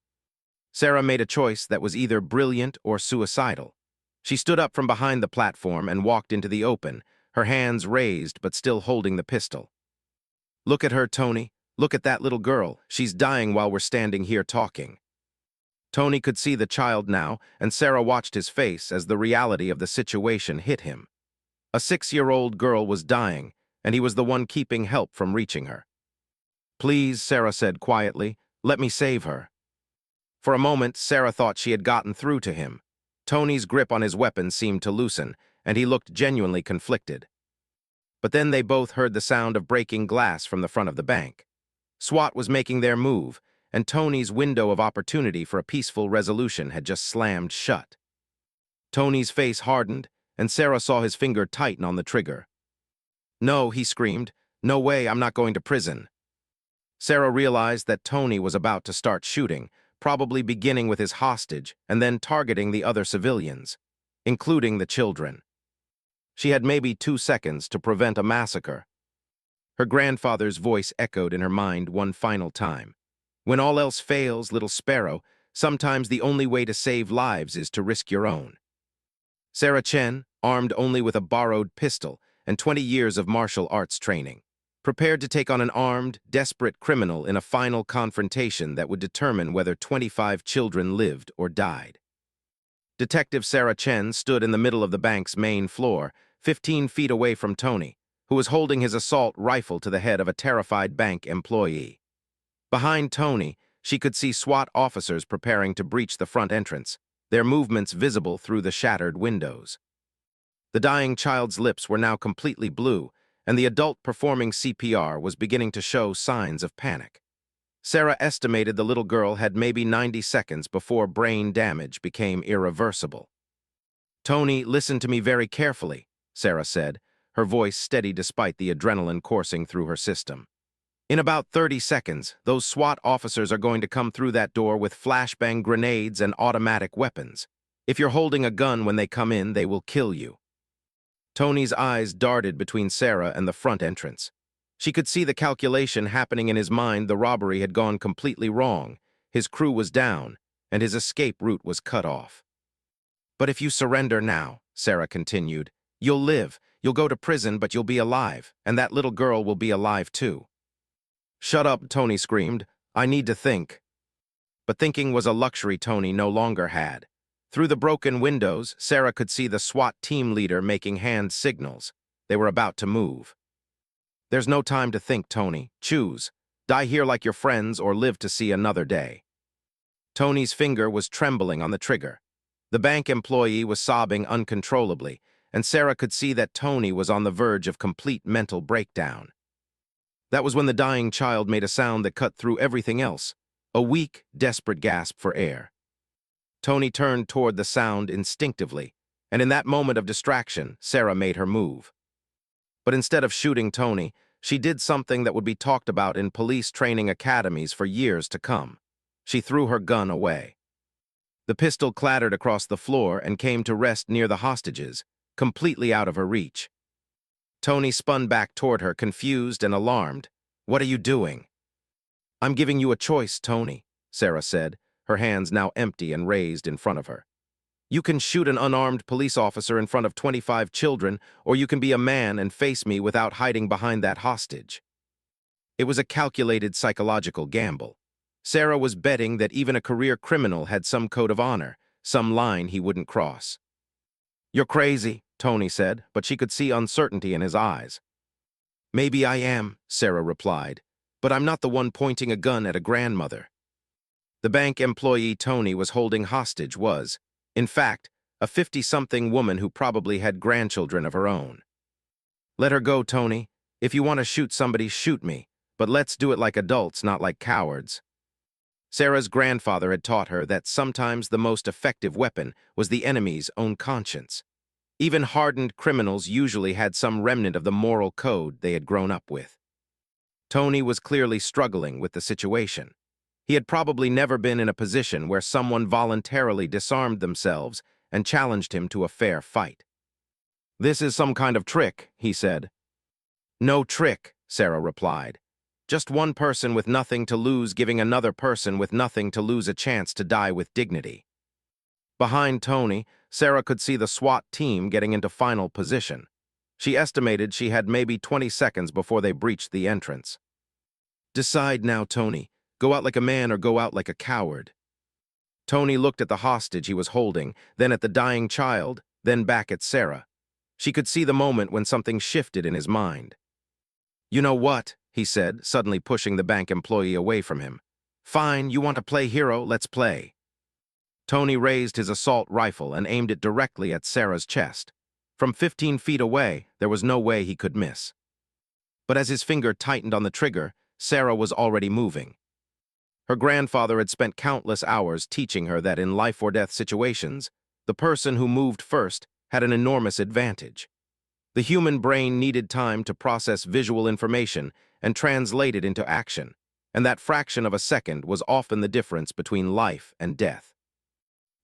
Speaker 1: Sarah made a choice that was either brilliant or suicidal. She stood up from behind the platform and walked into the open, her hands raised but still holding the pistol. "Look at her, Tony. Look at that little girl. She's dying while we're standing here talking." Tony could see the child now, and Sarah watched his face as the reality of the situation hit him. A 6-year-old girl was dying, and he was the one keeping help from reaching her. "Please," Sarah said quietly, "let me save her." For a moment, Sarah thought she had gotten through to him. Tony's grip on his weapon seemed to loosen, and he looked genuinely conflicted. But then they both heard the sound of breaking glass from the front of the bank. SWAT was making their move, and Tony's window of opportunity for a peaceful resolution had just slammed shut. Tony's face hardened, and Sarah saw his finger tighten on the trigger. "No," he screamed. "No way, I'm not going to prison." Sarah realized that Tony was about to start shooting, probably beginning with his hostage and then targeting the other civilians, including the children. She had maybe 2 seconds to prevent a massacre. Her grandfather's voice echoed in her mind one final time. "When all else fails, little sparrow, sometimes the only way to save lives is to risk your own." Sarah Chen, armed only with a borrowed pistol and 20 years of martial arts training, prepared to take on an armed, desperate criminal in a final confrontation that would determine whether 25 children lived or died. Detective Sarah Chen stood in the middle of the bank's main floor, 15 feet away from Tony, who was holding his assault rifle to the head of a terrified bank employee. Behind Tony, she could see SWAT officers preparing to breach the front entrance, their movements visible through the shattered windows. The dying child's lips were now completely blue, and the adult performing CPR was beginning to show signs of panic. Sarah estimated the little girl had maybe 90 seconds before brain damage became irreversible. "Tony, listen to me very carefully," Sarah said, her voice steady despite the adrenaline coursing through her system. "In about 30 seconds, those SWAT officers are going to come through that door with flashbang grenades and automatic weapons. If you're holding a gun when they come in, they will kill you." Tony's eyes darted between Sarah and the front entrance. She could see the calculation happening in his mind. The robbery had gone completely wrong. His crew was down, and his escape route was cut off. "But if you surrender now," Sarah continued, "you'll live. You'll go to prison, but you'll be alive, and that little girl will be alive too." "Shut up," Tony screamed. "I need to think." But thinking was a luxury Tony no longer had. Through the broken windows, Sarah could see the SWAT team leader making hand signals. They were about to move. "There's no time to think, Tony. Choose. Die here like your friends or live to see another day." Tony's finger was trembling on the trigger. The bank employee was sobbing uncontrollably, and Sarah could see that Tony was on the verge of complete mental breakdown. That was when the dying child made a sound that cut through everything else, a weak, desperate gasp for air. Tony turned toward the sound instinctively, and in that moment of distraction, Sarah made her move. But instead of shooting Tony, She did something that would be talked about in police training academies for years to come. She threw her gun away. The pistol clattered across the floor and came to rest near the hostages, completely out of her reach. Tony spun back toward her, confused and alarmed. "What are you doing?" "I'm giving you a choice, Tony," Sarah said, her hands now empty and raised in front of her. "You can shoot an unarmed police officer in front of 25 children, or you can be a man and face me without hiding behind that hostage." It was a calculated psychological gamble. Sarah was betting that even a career criminal had some code of honor, some line he wouldn't cross. "You're crazy," Tony said, but she could see uncertainty in his eyes. "Maybe I am," Sarah replied, "but I'm not the one pointing a gun at a grandmother." The bank employee Tony was holding hostage was, in fact, a 50-something woman who probably had grandchildren of her own. "Let her go, Tony. If you want to shoot somebody, shoot me, but let's do it like adults, not like cowards." Sarah's grandfather had taught her that sometimes the most effective weapon was the enemy's own conscience. Even hardened criminals usually had some remnant of the moral code they had grown up with. Tony was clearly struggling with the situation. He had probably never been in a position where someone voluntarily disarmed themselves and challenged him to a fair fight. "This is some kind of trick," he said. "No trick," Sarah replied. "Just one person with nothing to lose giving another person with nothing to lose a chance to die with dignity." Behind Tony, Sarah could see the SWAT team getting into final position. She estimated she had maybe 20 seconds before they breached the entrance. "Decide now, Tony. Go out like a man or go out like a coward." Tony looked at the hostage he was holding, then at the dying child, then back at Sarah. She could see the moment when something shifted in his mind. "You know what?" he said, suddenly pushing the bank employee away from him. "Fine, you want to play hero, let's play." Tony raised his assault rifle and aimed it directly at Sarah's chest. From 15 feet away, there was no way he could miss. But as his finger tightened on the trigger, Sarah was already moving. Her grandfather had spent countless hours teaching her that in life-or-death situations, the person who moved first had an enormous advantage. The human brain needed time to process visual information and translate it into action, and that fraction of a second was often the difference between life and death.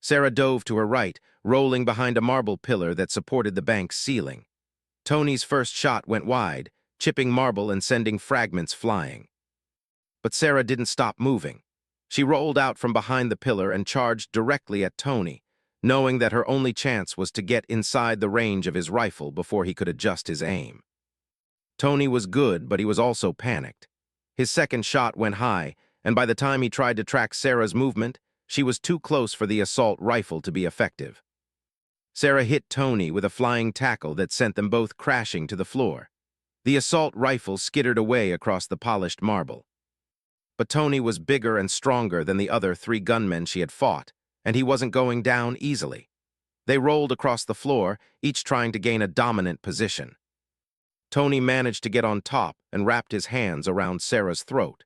Speaker 1: Sarah dove to her right, rolling behind a marble pillar that supported the bank's ceiling. Tony's first shot went wide, chipping marble and sending fragments flying. But Sarah didn't stop moving. She rolled out from behind the pillar and charged directly at Tony, knowing that her only chance was to get inside the range of his rifle before he could adjust his aim. Tony was good, but he was also panicked. His second shot went high, and by the time he tried to track Sarah's movement, she was too close for the assault rifle to be effective. Sarah hit Tony with a flying tackle that sent them both crashing to the floor. The assault rifle skittered away across the polished marble. But Tony was bigger and stronger than the other 3 gunmen she had fought, and he wasn't going down easily. They rolled across the floor, each trying to gain a dominant position. Tony managed to get on top and wrapped his hands around Sarah's throat.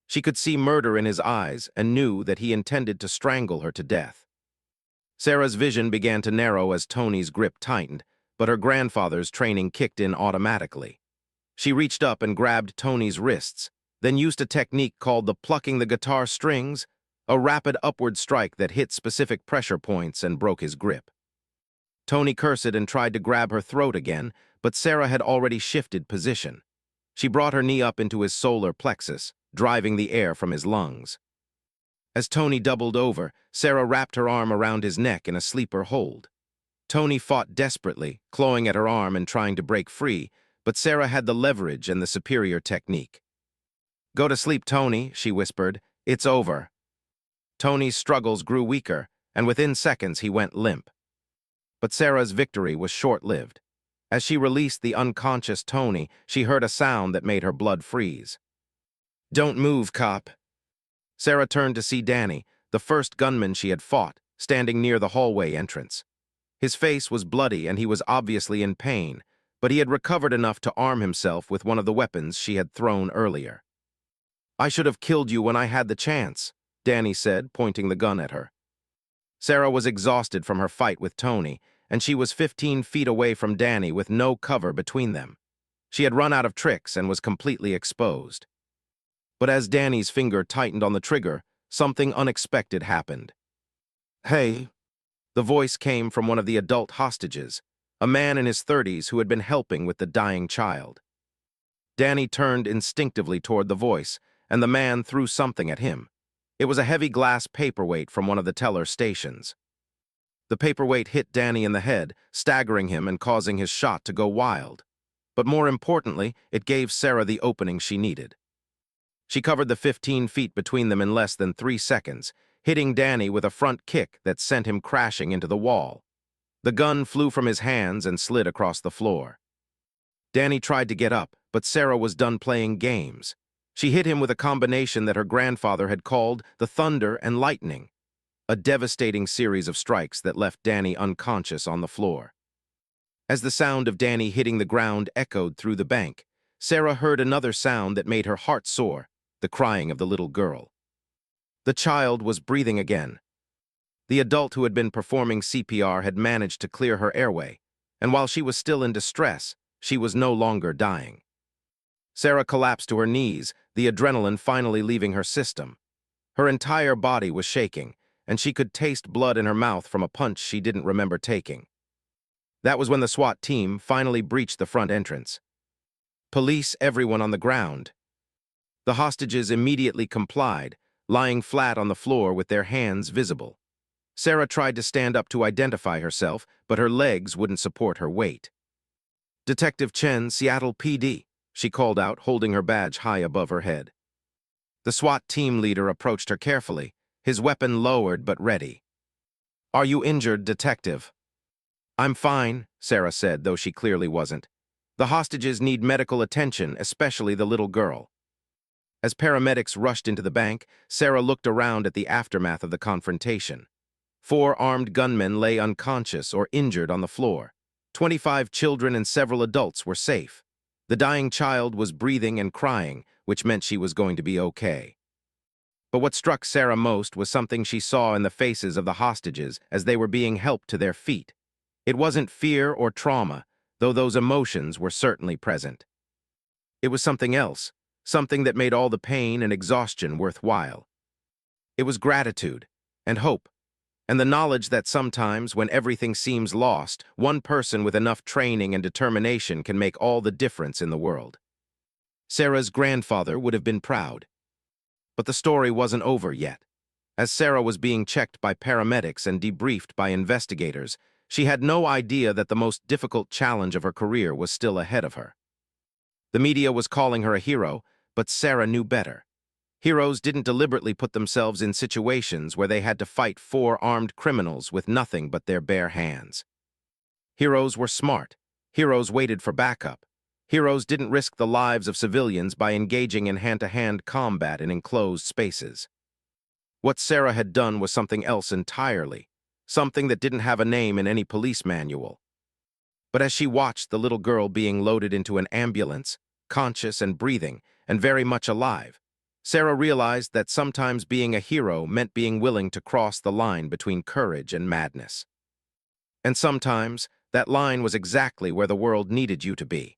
Speaker 1: She could see murder in his eyes and knew that he intended to strangle her to death. Sarah's vision began to narrow as Tony's grip tightened, but her grandfather's training kicked in automatically. She reached up and grabbed Tony's wrists, then used a technique called the plucking the guitar strings, a rapid upward strike that hit specific pressure points and broke his grip. Tony cursed and tried to grab her throat again, but Sarah had already shifted position. She brought her knee up into his solar plexus, driving the air from his lungs. As Tony doubled over, Sarah wrapped her arm around his neck in a sleeper hold. Tony fought desperately, clawing at her arm and trying to break free, but Sarah had the leverage and the superior technique. "Go to sleep, Tony," she whispered. "It's over." Tony's struggles grew weaker, and within seconds he went limp. But Sarah's victory was short-lived. As she released the unconscious Tony, she heard a sound that made her blood freeze. "Don't move, cop." Sarah turned to see Danny, the first gunman she had fought, standing near the hallway entrance. His face was bloody and he was obviously in pain, but he had recovered enough to arm himself with one of the weapons she had thrown earlier. "I should have killed you when I had the chance," Danny said, pointing the gun at her. Sarah was exhausted from her fight with Tony, and she was 15 feet away from Danny with no cover between them. She had run out of tricks and was completely exposed. But as Danny's finger tightened on the trigger, something unexpected happened. "Hey," the voice came from one of the adult hostages, a man in his 30s who had been helping with the dying child. Danny turned instinctively toward the voice, and the man threw something at him. It was a heavy glass paperweight from one of the teller stations. The paperweight hit Danny in the head, staggering him and causing his shot to go wild. But more importantly, it gave Sarah the opening she needed. She covered the 15 feet between them in less than 3 seconds, hitting Danny with a front kick that sent him crashing into the wall. The gun flew from his hands and slid across the floor. Danny tried to get up, but Sarah was done playing games. She hit him with a combination that her grandfather had called the thunder and lightning, a devastating series of strikes that left Danny unconscious on the floor. As the sound of Danny hitting the ground echoed through the bank, Sarah heard another sound that made her heart soar, the crying of the little girl. The child was breathing again. The adult who had been performing CPR had managed to clear her airway, and while she was still in distress, she was no longer dying. Sarah collapsed to her knees, the adrenaline finally leaving her system. Her entire body was shaking, and she could taste blood in her mouth from a punch she didn't remember taking. That was when the SWAT team finally breached the front entrance. Police everyone on the ground. The hostages immediately complied, lying flat on the floor with their hands visible. Sarah tried to stand up to identify herself, but her legs wouldn't support her weight. "Detective Chen, Seattle PD," she called out, holding her badge high above her head. The SWAT team leader approached her carefully, his weapon lowered but ready. "Are you injured, detective?" "I'm fine," Sarah said, though she clearly wasn't. "The hostages need medical attention, especially the little girl." As paramedics rushed into the bank, Sarah looked around at the aftermath of the confrontation. 4 armed gunmen lay unconscious or injured on the floor. 25 children and several adults were safe. The dying child was breathing and crying, which meant she was going to be okay. But what struck Sarah most was something she saw in the faces of the hostages as they were being helped to their feet. It wasn't fear or trauma, though those emotions were certainly present. It was something else, something that made all the pain and exhaustion worthwhile. It was gratitude and hope, and the knowledge that sometimes, when everything seems lost, one person with enough training and determination can make all the difference in the world. Sarah's grandfather would have been proud. But the story wasn't over yet. As Sarah was being checked by paramedics and debriefed by investigators, she had no idea that the most difficult challenge of her career was still ahead of her. The media was calling her a hero, but Sarah knew better. Heroes didn't deliberately put themselves in situations where they had to fight 4 armed criminals with nothing but their bare hands. Heroes were smart. Heroes waited for backup. Heroes didn't risk the lives of civilians by engaging in hand-to-hand combat in enclosed spaces. What Sarah had done was something else entirely, something that didn't have a name in any police manual. But as she watched the little girl being loaded into an ambulance, conscious and breathing, and very much alive, Sarah realized that sometimes being a hero meant being willing to cross the line between courage and madness. And sometimes, that line was exactly where the world needed you to be.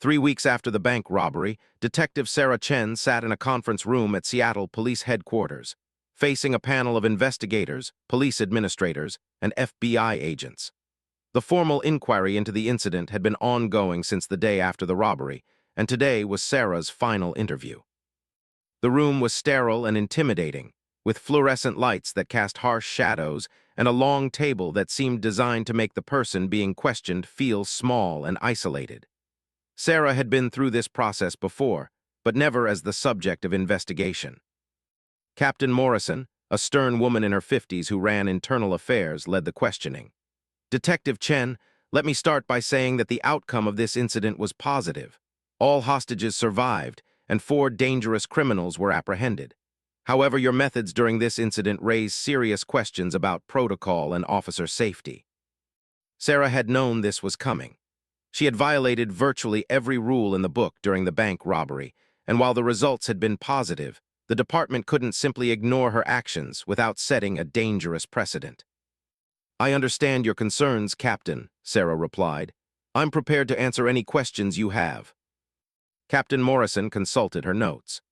Speaker 1: 3 weeks after the bank robbery, Detective Sarah Chen sat in a conference room at Seattle Police Headquarters, facing a panel of investigators, police administrators, and FBI agents. The formal inquiry into the incident had been ongoing since the day after the robbery, and today was Sarah's final interview. The room was sterile and intimidating, with fluorescent lights that cast harsh shadows and a long table that seemed designed to make the person being questioned feel small and isolated. Sarah had been through this process before, but never as the subject of investigation. Captain Morrison, a stern woman in her 50s who ran internal affairs, led the questioning. "Detective Chen, let me start by saying that the outcome of this incident was positive. All hostages survived, and 4 dangerous criminals were apprehended. However, your methods during this incident raised serious questions about protocol and officer safety." Sarah had known this was coming. She had violated virtually every rule in the book during the bank robbery, and while the results had been positive, the department couldn't simply ignore her actions without setting a dangerous precedent. "I understand your concerns, Captain," Sarah replied. I'm prepared to answer any questions you have. Captain Morrison consulted her notes.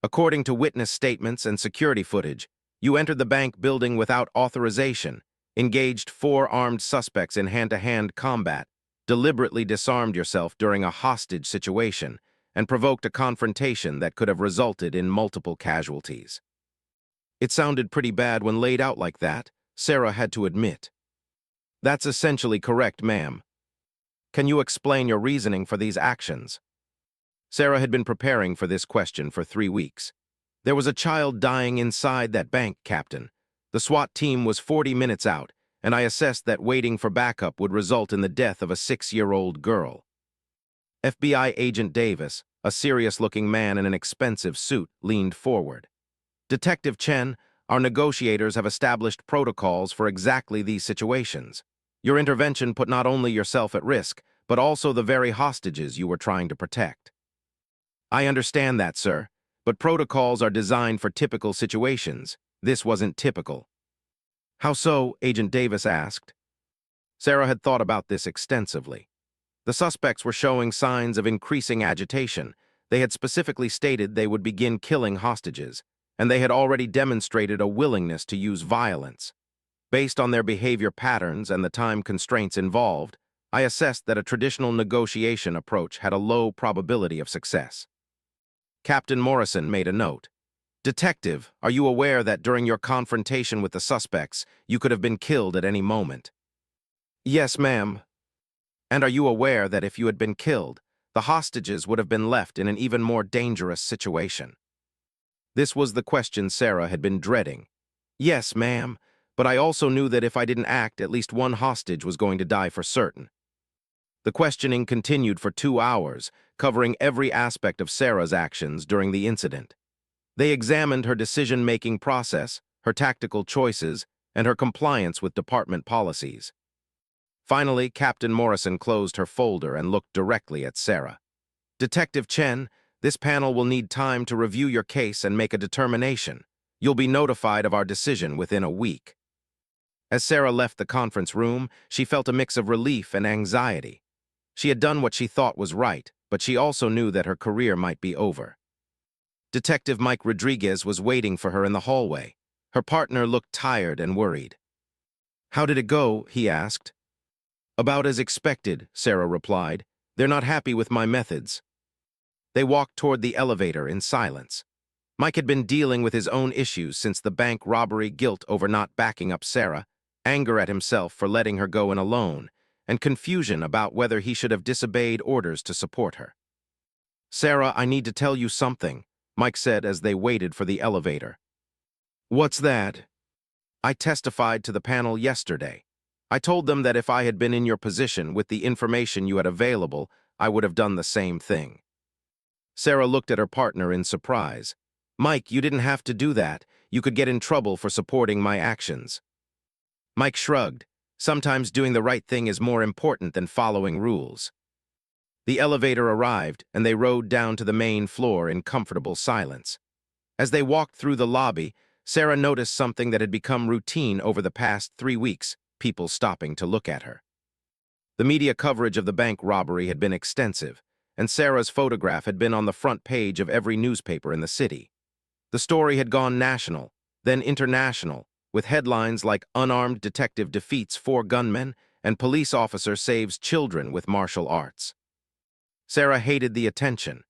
Speaker 1: According to witness statements and security footage, you entered the bank building without authorization, engaged 4 armed suspects in hand-to-hand combat, deliberately disarmed yourself during a hostage situation, and provoked a confrontation that could have resulted in multiple casualties. It sounded pretty bad when laid out like that, Sarah had to admit. That's essentially correct, ma'am. Can you explain your reasoning for these actions? Sarah had been preparing for this question for 3 weeks. There was a child dying inside that bank, Captain. The SWAT team was 40 minutes out, and I assessed that waiting for backup would result in the death of a 6-year-old girl. FBI Agent Davis, a serious-looking man in an expensive suit, leaned forward. Detective Chen, our negotiators have established protocols for exactly these situations. Your intervention put not only yourself at risk, but also the very hostages you were trying to protect. I understand that, sir, but protocols are designed for typical situations. This wasn't typical. How so? Agent Davis asked. Sarah had thought about this extensively. The suspects were showing signs of increasing agitation. They had specifically stated they would begin killing hostages, and they had already demonstrated a willingness to use violence. Based on their behavior patterns and the time constraints involved, I assessed that a traditional negotiation approach had a low probability of success. Captain Morrison made a note. Detective, are you aware that during your confrontation with the suspects, you could have been killed at any moment? Yes, ma'am. And are you aware that if you had been killed, the hostages would have been left in an even more dangerous situation? This was the question Sarah had been dreading. Yes, ma'am, but I also knew that if I didn't act, at least one hostage was going to die for certain. The questioning continued for 2 hours, covering every aspect of Sarah's actions during the incident. They examined her decision-making process, her tactical choices, and her compliance with department policies. Finally, Captain Morrison closed her folder and looked directly at Sarah. Detective Chen, this panel will need time to review your case and make a determination. You'll be notified of our decision within a week. As Sarah left the conference room, she felt a mix of relief and anxiety. She had done what she thought was right, but she also knew that her career might be over. Detective Mike Rodriguez was waiting for her in the hallway. Her partner looked tired and worried. How did it go? He asked. About as expected, Sarah replied. They're not happy with my methods. They walked toward the elevator in silence. Mike had been dealing with his own issues since the bank robbery, guilt over not backing up Sarah, anger at himself for letting her go in alone, and confusion about whether he should have disobeyed orders to support her. Sarah, I need to tell you something, Mike said as they waited for the elevator. What's that? I testified to the panel yesterday. I told them that if I had been in your position with the information you had available, I would have done the same thing. Sarah looked at her partner in surprise. Mike, you didn't have to do that. You could get in trouble for supporting my actions. Mike shrugged. Sometimes doing the right thing is more important than following rules. The elevator arrived, and they rode down to the main floor in comfortable silence. As they walked through the lobby, Sarah noticed something that had become routine over the past 3 weeks, people stopping to look at her. The media coverage of the bank robbery had been extensive, and Sarah's photograph had been on the front page of every newspaper in the city. The story had gone national, then international, with headlines like Unarmed Detective Defeats 4 Gunmen and Police Officer Saves Children with Martial Arts. Sarah hated the attention.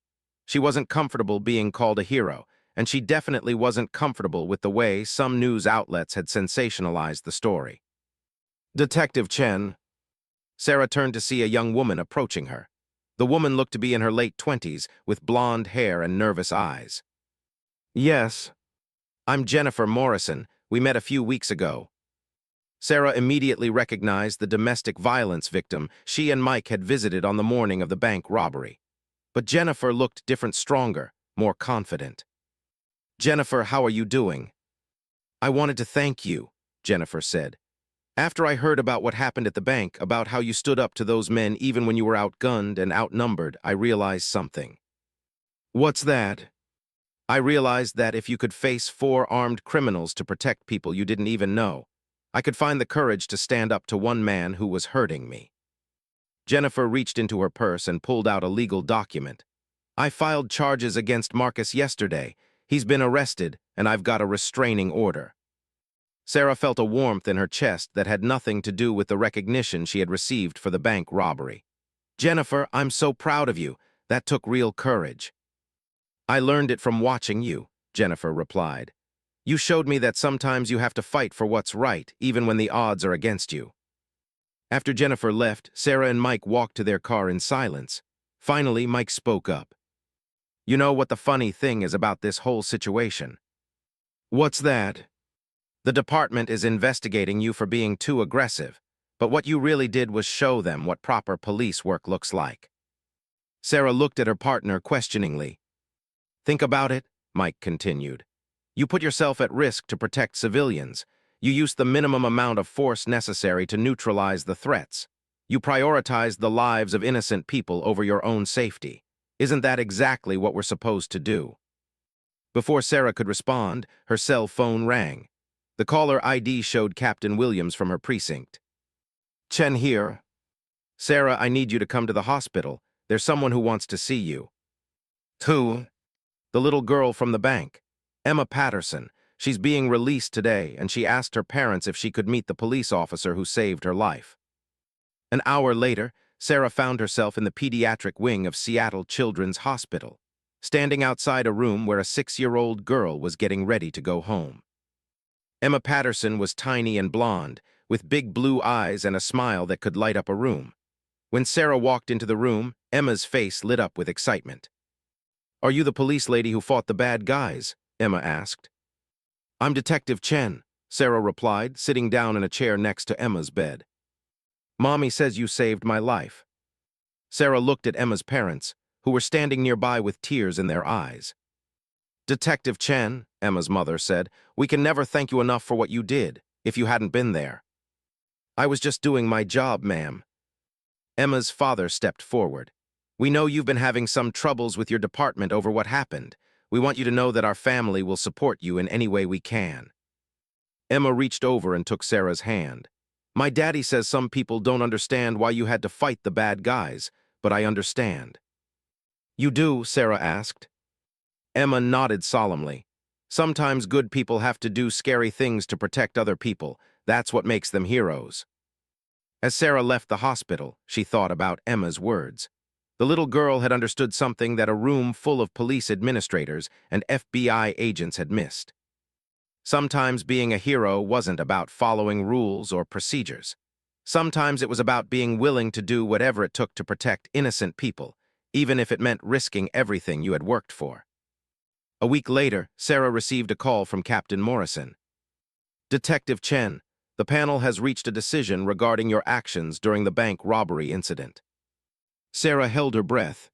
Speaker 1: She wasn't comfortable being called a hero, and she definitely wasn't comfortable with the way some news outlets had sensationalized the story. Detective Chen. Sarah turned to see a young woman approaching her. The woman looked to be in her late 20s, with blonde hair and nervous eyes. Yes. I'm Jennifer Morrison. We met a few weeks ago. Sarah immediately recognized the domestic violence victim she and Mike had visited on the morning of the bank robbery. But Jennifer looked different, stronger, more confident. Jennifer, how are you doing? I wanted to thank you, Jennifer said. After I heard about what happened at the bank, about how you stood up to those men even when you were outgunned and outnumbered, I realized something. What's that? I realized that if you could face 4 armed criminals to protect people you didn't even know, I could find the courage to stand up to one man who was hurting me. Jennifer reached into her purse and pulled out a legal document. I filed charges against Marcus yesterday. He's been arrested, and I've got a restraining order. Sarah felt a warmth in her chest that had nothing to do with the recognition she had received for the bank robbery. Jennifer, I'm so proud of you. That took real courage. I learned it from watching you, Jennifer replied. You showed me that sometimes you have to fight for what's right, even when the odds are against you. After Jennifer left, Sarah and Mike walked to their car in silence. Finally, Mike spoke up. You know what the funny thing is about this whole situation? What's that? The department is investigating you for being too aggressive, but what you really did was show them what proper police work looks like. Sarah looked at her partner questioningly. Think about it, Mike continued. You put yourself at risk to protect civilians. You used the minimum amount of force necessary to neutralize the threats. You prioritized the lives of innocent people over your own safety. Isn't that exactly what we're supposed to do? Before Sarah could respond, her cell phone rang. The caller ID showed Captain Williams from her precinct. Chen here. Sarah, I need you to come to the hospital. There's someone who wants to see you. Who? The little girl from the bank. Emma Patterson. She's being released today, and she asked her parents if she could meet the police officer who saved her life. An hour later, Sarah found herself in the pediatric wing of Seattle Children's Hospital, standing outside a room where a 6-year-old girl was getting ready to go home. Emma Patterson was tiny and blonde, with big blue eyes and a smile that could light up a room. When Sarah walked into the room, Emma's face lit up with excitement. Are you the police lady who fought the bad guys? Emma asked. I'm Detective Chen, Sarah replied, sitting down in a chair next to Emma's bed. Mommy says you saved my life. Sarah looked at Emma's parents, who were standing nearby with tears in their eyes. Detective Chen, Emma's mother said, we can never thank you enough for what you did, if you hadn't been there. I was just doing my job, ma'am. Emma's father stepped forward. We know you've been having some troubles with your department over what happened. We want you to know that our family will support you in any way we can. Emma reached over and took Sarah's hand. My daddy says some people don't understand why you had to fight the bad guys, but I understand. You do? Sarah asked. Emma nodded solemnly. Sometimes good people have to do scary things to protect other people. That's what makes them heroes. As Sarah left the hospital, she thought about Emma's words. The little girl had understood something that a room full of police administrators and FBI agents had missed. Sometimes being a hero wasn't about following rules or procedures. Sometimes it was about being willing to do whatever it took to protect innocent people, even if it meant risking everything you had worked for. A week later, Sarah received a call from Captain Morrison. Detective Chen, the panel has reached a decision regarding your actions during the bank robbery incident. Sarah held her breath.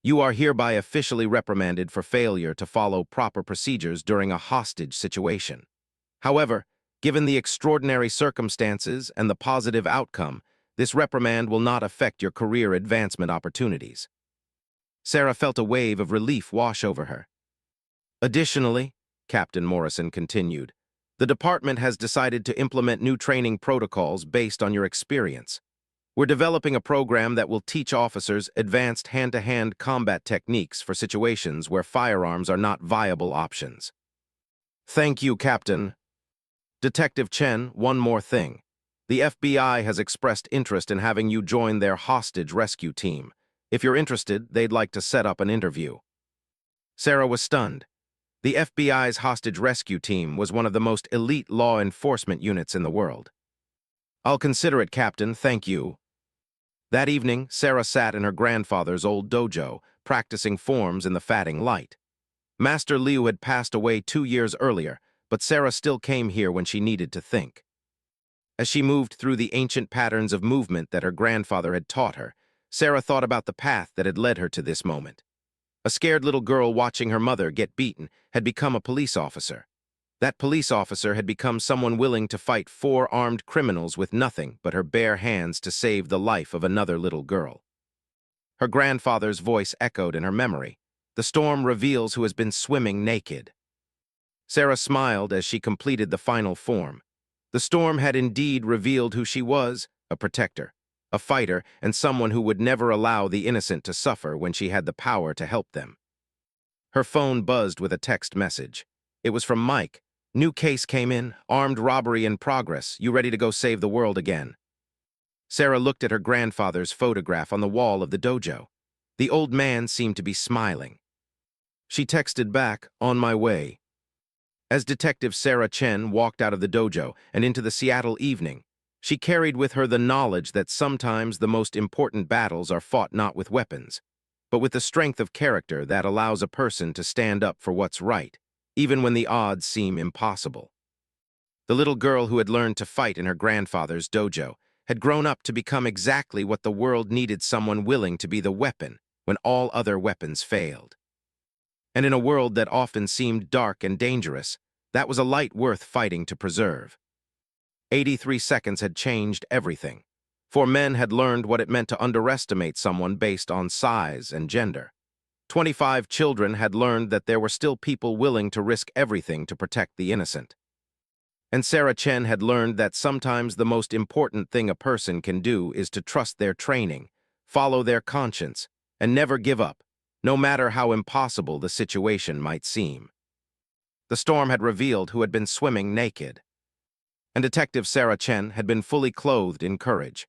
Speaker 1: You are hereby officially reprimanded for failure to follow proper procedures during a hostage situation. However, given the extraordinary circumstances and the positive outcome, this reprimand will not affect your career advancement opportunities. Sarah felt a wave of relief wash over her. Additionally, Captain Morrison continued, the department has decided to implement new training protocols based on your experience. We're developing a program that will teach officers advanced hand-to-hand combat techniques for situations where firearms are not viable options. Thank you, Captain. Detective Chen, one more thing. The FBI has expressed interest in having you join their hostage rescue team. If you're interested, they'd like to set up an interview. Sarah was stunned. The FBI's hostage rescue team was one of the most elite law enforcement units in the world. I'll consider it, Captain, thank you. That evening, Sarah sat in her grandfather's old dojo, practicing forms in the fatting light. Master Liu had passed away 2 years earlier, but Sarah still came here when she needed to think. As she moved through the ancient patterns of movement that her grandfather had taught her, Sarah thought about the path that had led her to this moment. A scared little girl watching her mother get beaten had become a police officer. That police officer had become someone willing to fight 4 armed criminals with nothing but her bare hands to save the life of another little girl. Her grandfather's voice echoed in her memory. The storm reveals who has been swimming naked. Sarah smiled as she completed the final form. The storm had indeed revealed who she was, a protector. a fighter, and someone who would never allow the innocent to suffer when she had the power to help them. Her phone buzzed with a text message. It was from Mike. New case came in, armed robbery in progress. You ready to go save the world again? Sarah looked at her grandfather's photograph on the wall of the dojo. The old man seemed to be smiling. She texted back, on my way. As Detective Sarah Chen walked out of the dojo and into the Seattle evening, she carried with her the knowledge that sometimes the most important battles are fought not with weapons, but with the strength of character that allows a person to stand up for what's right, even when the odds seem impossible. The little girl who had learned to fight in her grandfather's dojo had grown up to become exactly what the world needed: someone willing to be the weapon when all other weapons failed. And in a world that often seemed dark and dangerous, that was a light worth fighting to preserve. 83 seconds had changed everything, for men had learned what it meant to underestimate someone based on size and gender. 25 children had learned that there were still people willing to risk everything to protect the innocent. And Sarah Chen had learned that sometimes the most important thing a person can do is to trust their training, follow their conscience, and never give up, no matter how impossible the situation might seem. The storm had revealed who had been swimming naked, and Detective Sarah Chen had been fully clothed in courage.